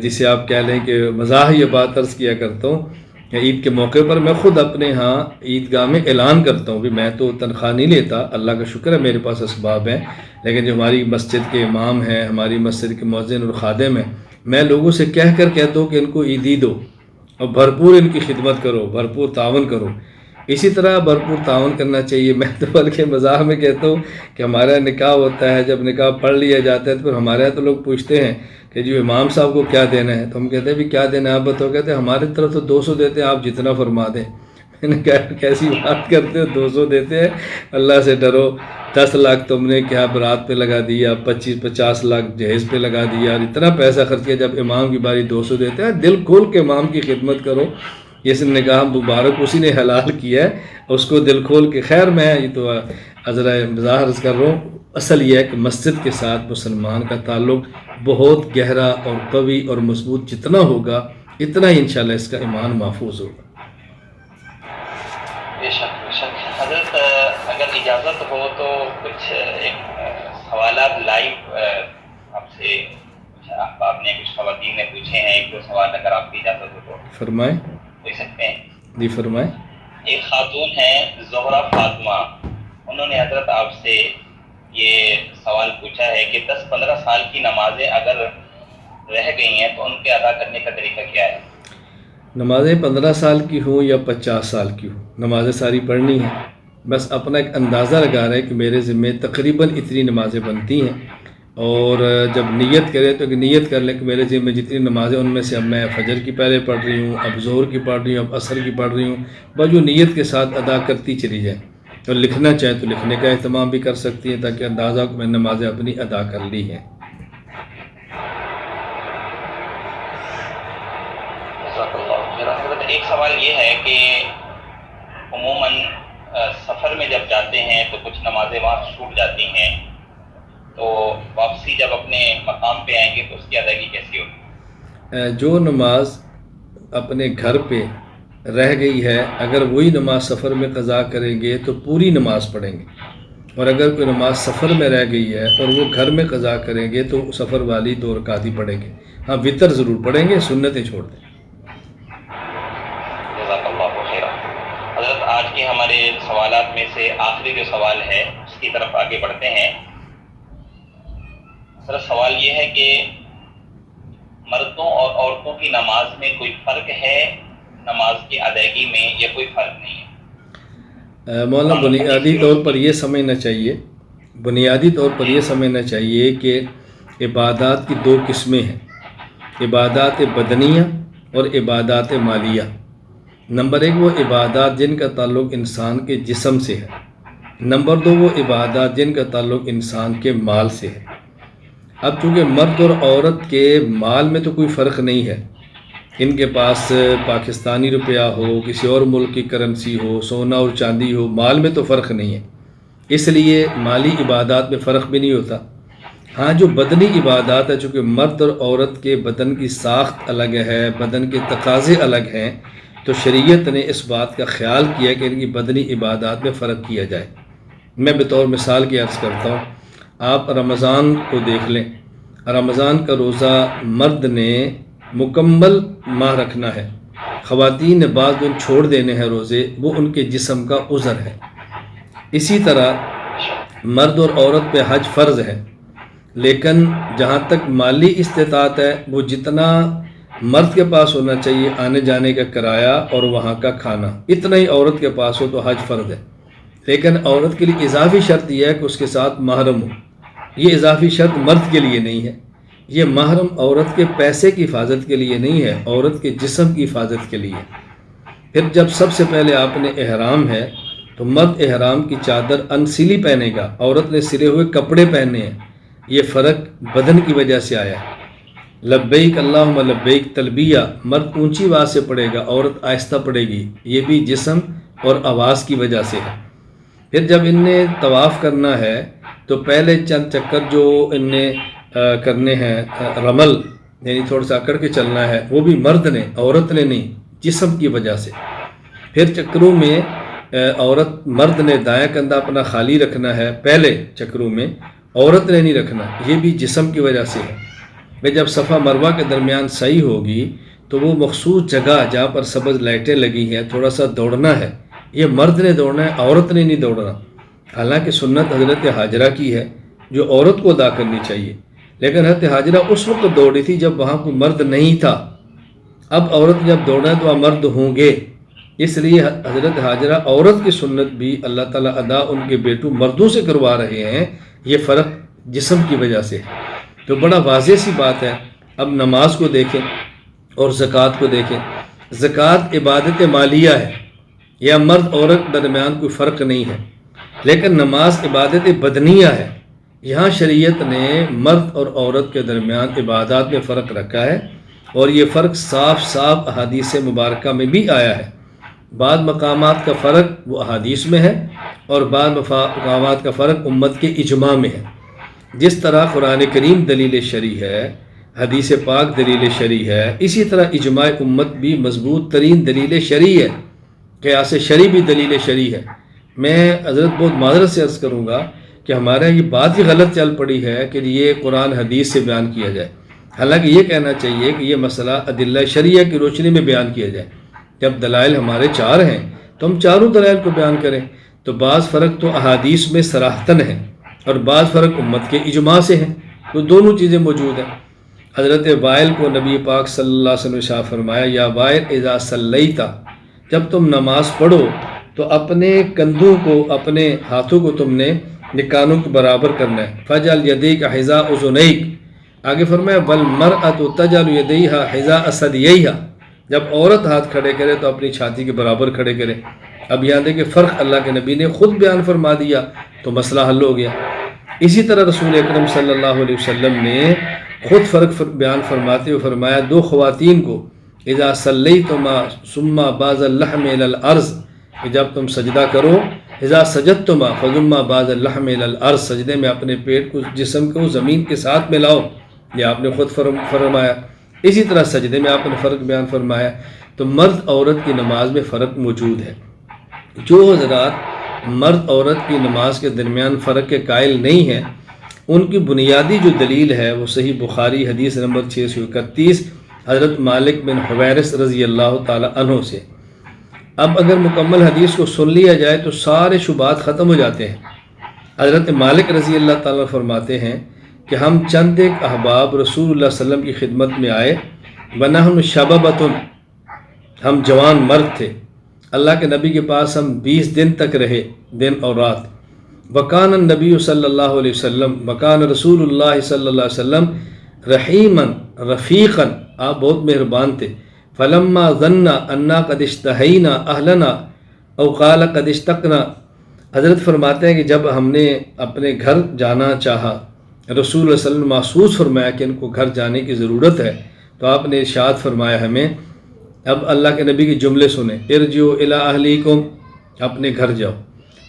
جسے آپ کہہ لیں کہ مزاح یہ بات عرض کیا کرتا ہوں کہ عید کے موقع پر میں خود اپنے ہاں عیدگاہ میں اعلان کرتا ہوں کہ میں تو تنخواہ نہیں لیتا، اللہ کا شکر ہے میرے پاس اسباب ہیں، لیکن جو ہماری مسجد کے امام ہیں، ہماری مسجد کے مؤذن اور خادم ہیں، میں لوگوں سے کہہ کر کہتا ہوں کہ ان کو عیدی دو اور بھرپور ان کی خدمت کرو، بھرپور تعاون کرو۔ اسی طرح بھرپور تعاون کرنا چاہیے۔ میں تو بلکہ مزاح میں کہتا ہوں کہ ہمارا نکاح ہوتا ہے، جب نکاح پڑھ لیا جاتا ہے تو پھر ہمارے یہاں تو لوگ پوچھتے ہیں کہ جو امام صاحب کو کیا دینا ہے، تو ہم کہتے ہیں بھی کیا دینا ہے آپ بتاؤ، کہتے ہیں ہماری طرف تو 200 دیتے ہیں، آپ جتنا فرما دیں۔ میں نے کہا کیسی بات کرتے ہو، 200 دیتے ہیں، اللہ سے ڈرو۔ 10 لاکھ تم نے کیا برات پہ لگا دیا، 25-50 لاکھ جہیز پہ لگا دیا، اور اتنا پیسہ خرچ کیا، جب امام کی باری 200 دیتے ہیں۔ دل کھول کے امام کی خدمت کرو، اس نکاح مبارک اسی نے حلال کیا ہے، اس کو دل کھول کے۔ خیر میں یہ تو عذرائے مزاح عرض کر رہا ہوں، اصل یہ ہے کہ مسجد کے ساتھ مسلمان کا تعلق بہت گہرا اور قوی اور مضبوط جتنا ہوگا اتنا ہی انشاءاللہ اس کا ایمان محفوظ ہوگا۔ بے شک بے شک۔ حضرت اگر اجازت ہو تو کچھ ایک سوالات لائیو آپ سے آپ نے کچھ خواتین نے پوچھے ہیں، ایک دو سوال اگر آپ کی اجازت ہو تو فرمائیں۔ پوچھ سکتے ہیں؟ جی فرمائیں۔ ایک خاتون ہیں زہرا فاطمہ، انہوں نے حضرت آپ سے یہ سوال پوچھا ہے کہ 10-15 سال کی نمازیں اگر رہ گئی ہیں تو ان کے ادا کرنے کا طریقہ کیا ہے؟ نمازیں 15 سال کی ہوں یا 50 سال کی ہوں، نمازیں ساری پڑھنی ہیں۔ بس اپنا ایک اندازہ لگا رہے کہ میرے ذمے تقریباً اتنی نمازیں بنتی ہیں، اور جب نیت کرے تو نیت کر لیں کہ میرے ذمے جتنی نمازیں ان میں سے اب میں فجر کی پہلے پڑھ رہی ہوں، اب ظہر کی پڑھ رہی ہوں، اب عصر کی پڑھ رہی ہوں، بس جو نیت کے ساتھ ادا کرتی چلی جائیں۔ اور لکھنا چاہے تو لکھنے کا اہتمام بھی کر سکتی ہیں تاکہ اندازہ کہ میں نمازیں اپنی ادا کر لی ہیں۔ ایک سوال یہ ہے کہ عموماً سفر میں جب جاتے ہیں تو کچھ نمازیں وہاں چھوٹ جاتی ہیں، تو واپسی جب اپنے مقام پہ آئیں گے تو اس کی ادائیگی کیسی ہوگی؟ جو نماز اپنے گھر پہ رہ گئی ہے، اگر وہی نماز سفر میں قضا کریں گے تو پوری نماز پڑھیں گے، اور اگر کوئی نماز سفر میں رہ گئی ہے اور وہ گھر میں قضا کریں گے تو سفر والی 2 رکعت ہی پڑھیں گے۔ ہاں وطر ضرور پڑھیں گے، سنتیں چھوڑ دیں۔ جزاک اللہ خیر۔ حضرت آج کے ہمارے سوالات میں سے آخری جو سوال ہے اس کی طرف آگے بڑھتے ہیں۔ سر سوال یہ ہے کہ مردوں اور عورتوں کی نماز میں کوئی فرق ہے نماز کی ادائیگی میں یا کوئی فرق نہیں ہے؟ مولانا بنیادی طور پر یہ سمجھنا چاہیے کہ عبادات کی 2 قسمیں ہیں، عبادات بدنیہ اور عبادات مالیہ۔ نمبر 1 وہ عبادات جن کا تعلق انسان کے جسم سے ہے، نمبر 2 وہ عبادات جن کا تعلق انسان کے مال سے ہے۔ اب چونکہ مرد اور عورت کے مال میں تو کوئی فرق نہیں ہے، ان کے پاس پاکستانی روپیہ ہو، کسی اور ملک کی کرنسی ہو، سونا اور چاندی ہو، مال میں تو فرق نہیں ہے، اس لیے مالی عبادات میں فرق بھی نہیں ہوتا۔ ہاں جو بدنی عبادات ہے، چونکہ مرد اور عورت کے بدن کی ساخت الگ ہے، بدن کے تقاضے الگ ہیں، تو شریعت نے اس بات کا خیال کیا کہ ان کی بدنی عبادات میں فرق کیا جائے۔ میں بطور مثال کی عرض کرتا ہوں، آپ رمضان کو دیکھ لیں، رمضان کا روزہ مرد نے مکمل ماہ رکھنا ہے، خواتین نے بعض دن چھوڑ دینے ہیں روزے، وہ ان کے جسم کا عذر ہے۔ اسی طرح مرد اور عورت پہ حج فرض ہے، لیکن جہاں تک مالی استطاعت ہے وہ جتنا مرد کے پاس ہونا چاہیے آنے جانے کا کرایہ اور وہاں کا کھانا، اتنا ہی عورت کے پاس ہو تو حج فرض ہے۔ لیکن عورت کے لیے اضافی شرط یہ ہے کہ اس کے ساتھ محرم ہو۔ یہ اضافی شرط مرد کے لیے نہیں ہے، یہ محرم عورت کے پیسے کی حفاظت کے لیے نہیں ہے، عورت کے جسم کی حفاظت کے لیے۔ پھر جب سب سے پہلے آپ نے احرام ہے تو مرد احرام کی چادر انسلی پہنے گا، عورت نے سلے ہوئے کپڑے پہنے ہیں۔ یہ فرق بدن کی وجہ سے آیا ہے۔ لبیک اللہم لبیک تلبیہ مرد اونچی آواز سے پڑے گا، عورت آہستہ پڑے گی، یہ بھی جسم اور آواز کی وجہ سے ہے۔ پھر جب ان نے طواف کرنا ہے تو پہلے چند چکر جو ان نے کرنے ہیں رمل، یعنی تھوڑا سا اکڑ کے چلنا ہے، وہ بھی مرد نے، عورت نے نہیں، جسم کی وجہ سے۔ پھر چکروں میں مرد نے دایاں کندھا اپنا خالی رکھنا ہے پہلے چکروں میں، عورت نے نہیں رکھنا، یہ بھی جسم کی وجہ سے ہے۔ میں جب صفا مروہ کے درمیان سعی ہوگی تو وہ مخصوص جگہ جہاں پر سبز لائٹیں لگی ہیں تھوڑا سا دوڑنا ہے، یہ مرد نے دوڑنا ہے، عورت نے نہیں دوڑنا۔ حالانکہ سنت حضرت حاجرہ کی ہے جو عورت کو ادا کرنی چاہیے، لیکن حضرت حاجرہ اس وقت دوڑی تھی جب وہاں کوئی مرد نہیں تھا۔ اب عورت جب دوڑنا ہے تو وہاں مرد ہوں گے، اس لیے حضرت حاجرہ عورت کی سنت بھی اللہ تعالیٰ ادا ان کے بیٹوں مردوں سے کروا رہے ہیں، یہ فرق جسم کی وجہ سے ہے۔ تو بڑا واضح سی بات ہے۔ اب نماز کو دیکھیں اور زکوٰۃ کو دیکھیں۔ زکوٰۃ عبادت مالیہ ہے، یا مرد عورت درمیان کوئی فرق نہیں ہے، لیکن نماز عبادت بدنیہ ہے۔ یہاں شریعت نے مرد اور عورت کے درمیان عبادات میں فرق رکھا ہے، اور یہ فرق صاف صاف احادیث مبارکہ میں بھی آیا ہے۔ بعض مقامات کا فرق وہ احادیث میں ہے اور بعض مقامات کا فرق امت کے اجماع میں ہے۔ جس طرح قرآن کریم دلیل شرعی ہے، حدیث پاک دلیل شرعی ہے، اسی طرح اجماع امت بھی مضبوط ترین دلیل شرعی ہے، قیاس شرعی بھی دلیل شرعی ہے۔ میں حضرت بہت معذرت سے عرض کروں گا کہ ہمارے یہ بات ہی غلط چل پڑی ہے کہ یہ قرآن حدیث سے بیان کیا جائے، حالانکہ یہ کہنا چاہیے کہ یہ مسئلہ ادلہ شرعیہ کی روشنی میں بیان کیا جائے۔ جب دلائل ہمارے 4 ہیں تو ہم چاروں دلائل کو بیان کریں۔ تو بعض فرق تو احادیث میں صراحتاً ہے اور بعض فرق امت کے اجماع سے ہیں، تو دونوں چیزیں موجود ہیں۔ حضرت وائل کو نبی پاک صلی اللہ علیہ وسلم نے ارشاد فرمایا، یا وائل اذا صلیت، جب تم نماز پڑھو تو اپنے کندھوں کو، اپنے ہاتھوں کو تم نے کانوں کے برابر کرنا ہے۔ فجعل یدیک حذاء اذنیک، آگے فرمایا والمرأۃ تجعل یدیہا حذاء ثدییہا، جب عورت ہاتھ کھڑے کرے تو اپنی چھاتی کے برابر کھڑے کرے۔ اب یہاں دیکھیں فرق اللہ کے نبی نے خود بیان فرما دیا تو مسئلہ حل ہو گیا۔ اسی طرح رسول اکرم صلی اللہ علیہ وسلم نے خود فرق بیان فرماتے ہوئے فرمایا، 2 خواتین کو اذا صلیتما ثم باز اللحم الی الارض، کہ جب تم سجدہ کرو، اذا سجدتما فضم باز اللحم الی الارض، سجدے میں اپنے پیٹ کو، جسم کو زمین کے ساتھ ملاؤ، یہ آپ نے خود فرمایا۔ اسی طرح سجدے میں آپ نے فرق بیان فرمایا۔ تو مرد عورت کی نماز میں فرق موجود ہے۔ جو حضرات مرد عورت کی نماز کے درمیان فرق کے قائل نہیں ہیں، ان کی بنیادی جو دلیل ہے وہ صحیح بخاری حدیث نمبر 631 حضرت مالک بن حویرث رضی اللہ تعالی عنہ سے۔ اب اگر مکمل حدیث کو سن لیا جائے تو سارے شبہات ختم ہو جاتے ہیں۔ حضرت مالک رضی اللہ تعالیٰ فرماتے ہیں کہ ہم چند ایک احباب رسول اللہ صلی اللہ علیہ وسلم کی خدمت میں آئے، وَنَحْنُ شَبَبَةٌ، ہم جوان مرد تھے، اللہ کے نبی کے پاس ہم 20 دن تک رہے، دن اور رات۔ وَكَانَ النَّبِيُّ صلی اللہ علیہ وسلم، وَكَانَ رسول اللہ صلی اللہ علیہ وسلم رحیماً رفیقاً، آپ بہت مہربان تھے۔ فَلَمَّا ظَنَّ أَنَّا قَدِ اشْتَهَيْنَا أَهْلَنَا أَوْ قَالَ قَدِ اشْتَقْنَا، حضرت فرماتے ہیں کہ جب ہم نے اپنے گھر جانا چاہا، رسول اللہ صلی اللہ علیہ وسلم محسوس فرمایا کہ ان کو گھر جانے کی ضرورت ہے، تو آپ نے ارشاد فرمایا ہمیں، اب اللہ کے نبی کے جملے سنیں، ارجعوا الی اہلیکم، اپنے گھر جاؤ،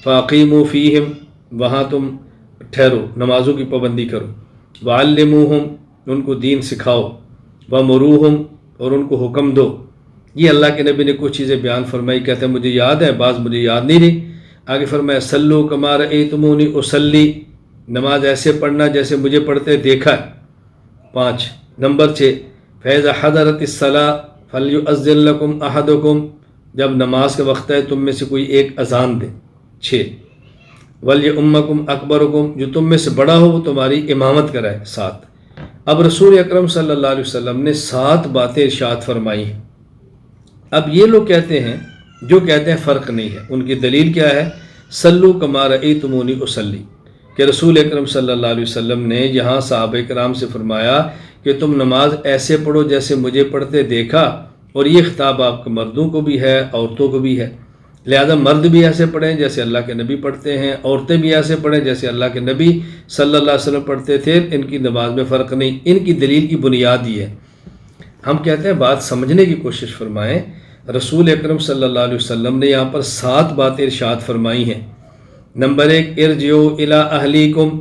فاقیموا فیہم، وہاں تم ٹھہرو، نمازوں کی پابندی کرو، وعلموہم، ان کو دین سکھاؤ، وامروہم، اور ان کو حکم دو۔ یہ اللہ کے نبی نے کچھ چیزیں بیان فرمائی، کہتے ہیں مجھے یاد ہے، بعض مجھے یاد نہیں رہی۔ آگے فرمایا صلو کما رأیتمونی اصلی، نماز ایسے پڑھنا جیسے مجھے پڑھتے دیکھا ہے۔ 5 نمبر 6 فیضا حضرت الصلاۃ فَلْيُؤَذِّن لَكُمْ أَحَدُكُمْ، جب نماز کا وقت ہے تم میں سے کوئی ایک اذان دے۔ 6 وَلْيَؤُمَّكُمْ أَكْبَرُكُمْ، جو تم میں سے بڑا ہو وہ تمہاری امامت کرائے۔ 7 اب رسول اکرم صلی اللہ علیہ وسلم نے 7 باتیں ارشاد فرمائی ہیں۔ اب یہ لوگ کہتے ہیں، جو کہتے ہیں فرق نہیں ہے، ان کی دلیل کیا ہے؟ صلو کما رأیتمونی اصلی، کہ رسول اکرم صلی اللہ علیہ وسلم نے یہاں صحابہ کرام سے فرمایا کہ تم نماز ایسے پڑھو جیسے مجھے پڑھتے دیکھا، اور یہ خطاب آپ کو مردوں کو بھی ہے، عورتوں کو بھی ہے، لہذا مرد بھی ایسے پڑھیں جیسے اللہ کے نبی پڑھتے ہیں، عورتیں بھی ایسے پڑھیں جیسے اللہ کے نبی صلی اللہ علیہ وسلم پڑھتے تھے، ان کی نماز میں فرق نہیں۔ ان کی دلیل کی بنیاد یہ ہے۔ ہم کہتے ہیں بات سمجھنے کی کوشش فرمائیں۔ رسول اکرم صلی اللہ علیہ وسلم نے یہاں پر 7 باتیں ارشاد فرمائی ہیں۔ نمبر 1 ارجعوا الی اہلیکم،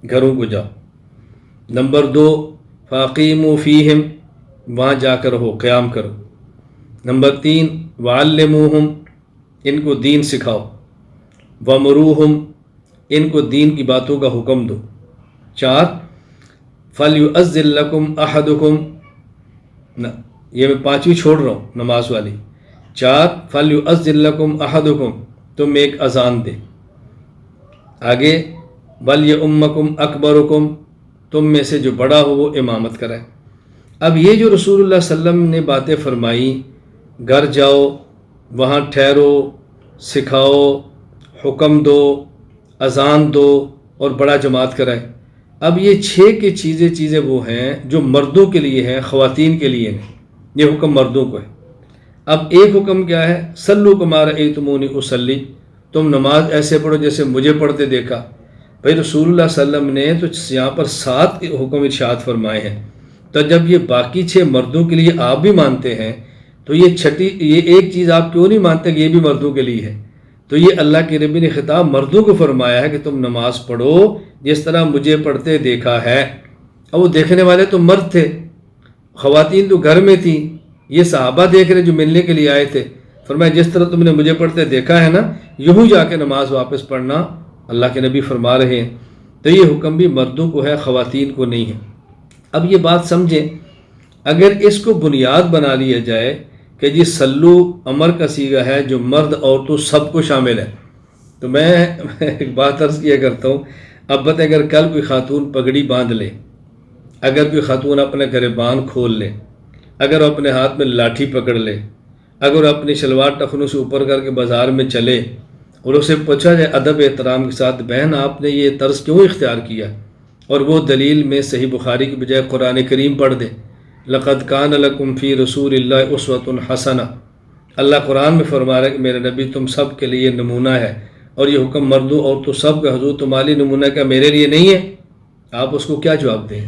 گھروں کو جاؤ۔ نمبر 2 فاقیموا فیہم، وہاں جا کر رہو، قیام کرو۔ نمبر 3 وعلموہم، ان کو دین سکھاؤ۔ ومروہم، ان کو دین کی باتوں کا حکم دو۔ 4 فلیؤذن لکم احدکم، یہ میں 5ویں چھوڑ رہا ہوں نماز والی۔ 4 فلیؤذن لکم احدکم، تم ایک اذان دے۔ آگے ولیؤمکم اکبرکم، تم میں سے جو بڑا ہو وہ امامت کرائے۔ اب یہ جو رسول اللہ صلی اللہ علیہ وسلم نے باتیں فرمائی، گھر جاؤ، وہاں ٹھہرو، سکھاؤ، حکم دو، اذان دو اور بڑا جماعت کرائے، اب یہ 6 کی چیزیں وہ ہیں جو مردوں کے لیے ہیں، خواتین کے لیے نہیں۔ یہ حکم مردوں کو ہے۔ اب ایک حکم کیا ہے؟ صلو کما رأیتمونی اصلی، تم نماز ایسے پڑھو جیسے مجھے پڑھتے دیکھا۔ بھائی رسول اللہ صلی اللہ علیہ وسلم نے تو یہاں پر 7 حکم ارشاد فرمائے ہیں، تو جب یہ باقی 6 مردوں کے لیے آپ بھی مانتے ہیں تو یہ ایک چیز آپ کیوں نہیں مانتے کہ یہ بھی مردوں کے لیے ہے؟ تو یہ اللہ کے نبی نے خطاب مردوں کو فرمایا ہے کہ تم نماز پڑھو جس طرح مجھے پڑھتے دیکھا ہے۔ اور وہ دیکھنے والے تو مرد تھے، خواتین تو گھر میں تھیں، یہ صحابہ دیکھ رہے جو ملنے کے لیے آئے تھے۔ فرمایا جس طرح تم نے مجھے پڑھتے دیکھا ہے نا، یوں جا کے نماز واپس پڑھنا، اللہ کے نبی فرما رہے ہیں۔ تو یہ حکم بھی مردوں کو ہے، خواتین کو نہیں ہے۔ اب یہ بات سمجھیں، اگر اس کو بنیاد بنا لیا جائے کہ جی سلو امر کا صیغہ ہے جو مرد عورتوں سب کو شامل ہے، تو میں ایک بات عرض کیا کرتا ہوں، اب بتائیں اگر کل کوئی خاتون پگڑی باندھ لے، اگر کوئی خاتون اپنے گریبان کھول لے، اگر وہ اپنے ہاتھ میں لاٹھی پکڑ لے، اگر وہ اپنی شلوار ٹخنوں سے اوپر کر کے بازار میں چلے اور اسے پوچھا جائے ادب احترام کے ساتھ بہن آپ نے یہ طرز کیوں اختیار کیا، اور وہ دلیل میں صحیح بخاری کی بجائے قرآن کریم پڑھ دے، لقد کان لکم فی رسول اللہ اسوۃ حسنہ، اللہ قرآن میں فرما رہا ہے کہ میرے نبی تم سب کے لیے نمونہ ہے، اور یہ حکم مردوں اور تو سب کا حضور تمہارے نمونہ کا میرے لیے نہیں ہے؟ آپ اس کو کیا جواب دیں؟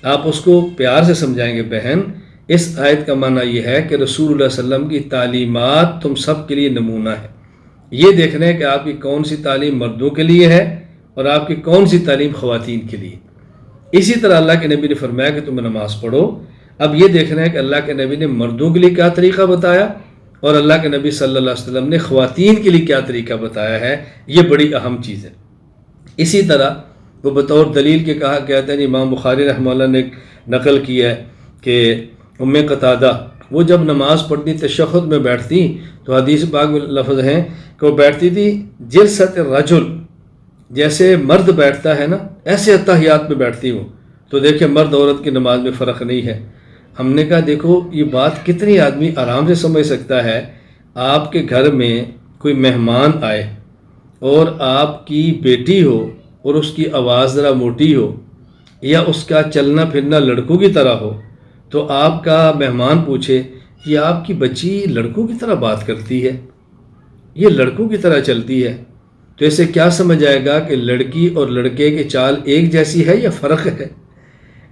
آپ اس کو پیار سے سمجھائیں گے بہن اس آیت کا معنی یہ ہے کہ رسول اللہ صلی اللہ علیہ وسلم کی تعلیمات تم سب کے لیے نمونہ ہے۔ یہ دیکھنا ہے کہ آپ کی کون سی تعلیم مردوں کے لیے ہے اور آپ کی کون سی تعلیم خواتین کے لیے۔ اسی طرح اللہ کے نبی نے فرمایا کہ تم نماز پڑھو، اب یہ دیکھنا ہے کہ اللہ کے نبی نے مردوں کے لیے کیا طریقہ بتایا اور اللہ کے نبی صلی اللہ علیہ وسلم نے خواتین کے لیے کیا طریقہ بتایا ہے، یہ بڑی اہم چیز ہے۔ اسی طرح وہ بطور دلیل کے کہا کہتے ہیں امام بخاری رحمہ اللہ نے نقل کیا ہے کہ ام قتادہ وہ جب نماز پڑھتی تشہد میں بیٹھتی تو حدیث پاک میں لفظ ہیں کہ وہ بیٹھتی تھی جلسۃ الرجل، جیسے مرد بیٹھتا ہے نا ایسے اتحیات میں بیٹھتی ہوں۔ تو دیکھیں مرد عورت کی نماز میں فرق نہیں ہے۔ ہم نے کہا دیکھو یہ بات کتنی آدمی آرام سے سمجھ سکتا ہے۔ آپ کے گھر میں کوئی مہمان آئے اور آپ کی بیٹی ہو اور اس کی آواز ذرا موٹی ہو یا اس کا چلنا پھرنا لڑکوں کی طرح ہو، تو آپ کا مہمان پوچھے کہ آپ کی بچی لڑکوں کی طرح بات کرتی ہے، یہ لڑکوں کی طرح چلتی ہے، تو اسے کیا سمجھ آئے گا کہ لڑکی اور لڑکے کی چال ایک جیسی ہے یا فرق ہے؟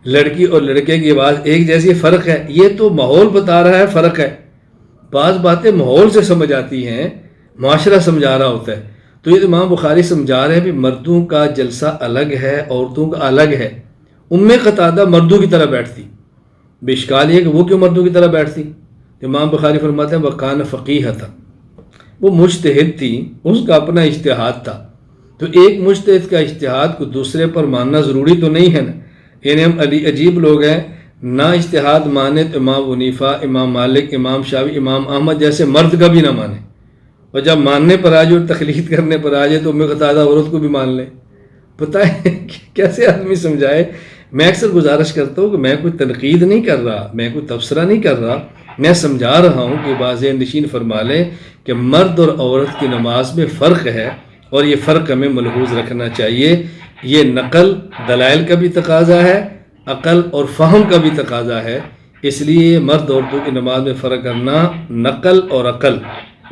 لڑکی اور لڑکے کی آواز ایک جیسی فرق ہے، یہ تو ماحول بتا رہا ہے فرق ہے۔ بعض باتیں ماحول سے سمجھ آتی ہیں، معاشرہ سمجھا رہا ہوتا ہے۔ تو یہ امام بخاری سمجھا رہے ہیں بھی مردوں کا جلسہ الگ ہے، عورتوں کا الگ ہے۔ ام قتادہ مردوں کی طرح بیٹھتی، بشکال یہ کہ وہ کیوں مردوں کی طرح بیٹھتی؟ امام بخاری فرماتے ہیں وَقَانَ فَقِیہَةً، وہ مجتہد تھی، اس کا اپنا اجتہاد تھا، تو ایک مجتہد کا اجتہاد کو دوسرے پر ماننا ضروری تو نہیں ہے نا۔ یعنی ہم عجیب لوگ ہیں، نہ اجتہاد مانے تو امام حنیفہ، امام مالک، امام شافعی، امام احمد جیسے مرد کا بھی نہ مانے، اور جب ماننے پر آ جائے اور تقلید کرنے پر آ جائے تو ام قتادہ عورت کو بھی مان لیں. پتہ ہے کیسے آدمی سمجھائے. میں اکثر گزارش کرتا ہوں کہ میں کوئی تنقید نہیں کر رہا، میں کوئی تبصرہ نہیں کر رہا، میں سمجھا رہا ہوں کہ واضح نشین فرما لیں کہ مرد اور عورت کی نماز میں فرق ہے، اور یہ فرق ہمیں ملحوظ رکھنا چاہیے. یہ نقل دلائل کا بھی تقاضا ہے، عقل اور فہم کا بھی تقاضا ہے. اس لیے مرد عورتوں کی نماز میں فرق کرنا نقل اور عقل،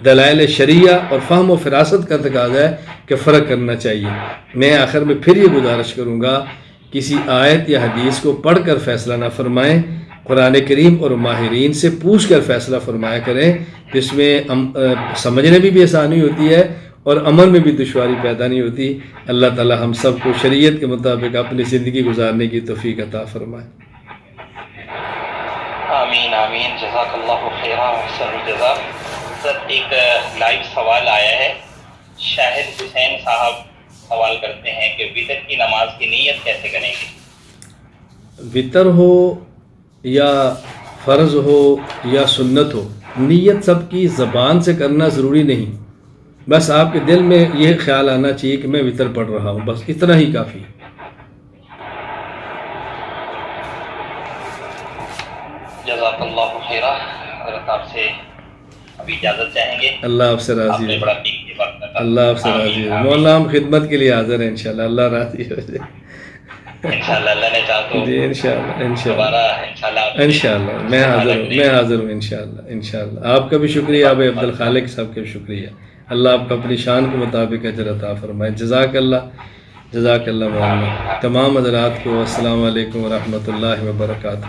دلائل شرعیہ اور فہم و فراست کا تقاضا ہے کہ فرق کرنا چاہیے. میں آخر میں پھر یہ گزارش کروں گا، کسی آیت یا حدیث کو پڑھ کر فیصلہ نہ فرمائیں، قرآن کریم اور ماہرین سے پوچھ کر فیصلہ فرمایا کریں، جس میں سمجھنے میں بھی آسانی ہوتی ہے اور عمل میں بھی دشواری پیدا نہیں ہوتی. اللہ تعالی ہم سب کو شریعت کے مطابق اپنی زندگی گزارنے کی توفیق عطا فرمائے. آمین آمین. جزاک اللہ خیر احسن الجزا. سر ایک لائیو سوال آیا ہے. شاہد حسین صاحب سوال کرتے ہیں کہ وتر کی نماز کی نیت کیسے کریں گے؟ وطر ہو یا فرض ہو یا سنت ہو، نیت سب کی زبان سے کرنا ضروری نہیں، بس آپ کے دل میں یہ خیال آنا چاہیے کہ میں وطر پڑھ رہا ہوں، بس اتنا ہی کافی. جزاک اللہ خیر. حضرت آپ سے ابھی اجازت چاہیں گے. اللہ آپ سے راضی نے ہے، بڑا دین کی بات کہا. اللہ آپ سے راضی ہے. مولانا ہم خدمت کے لیے حاضر ہیں انشاءاللہ، اللہ راضی ہو جائے. انشاءاللہ اللہ نے چاہا تو جی انشاءاللہ دوبارہ انشاءاللہ انشاءاللہ میں حاضر ہوں انشاءاللہ. آپ کا بھی شکریہ، ابھی عبد الخالق صاحب کا بھی شکریہ. اللہ آپ کو اپنی شان کے مطابق اجر عطا فرمائے. جزاک اللہ مولانا. تمام حضرات کو السلام علیکم ورحمۃ اللہ وبرکاتہ.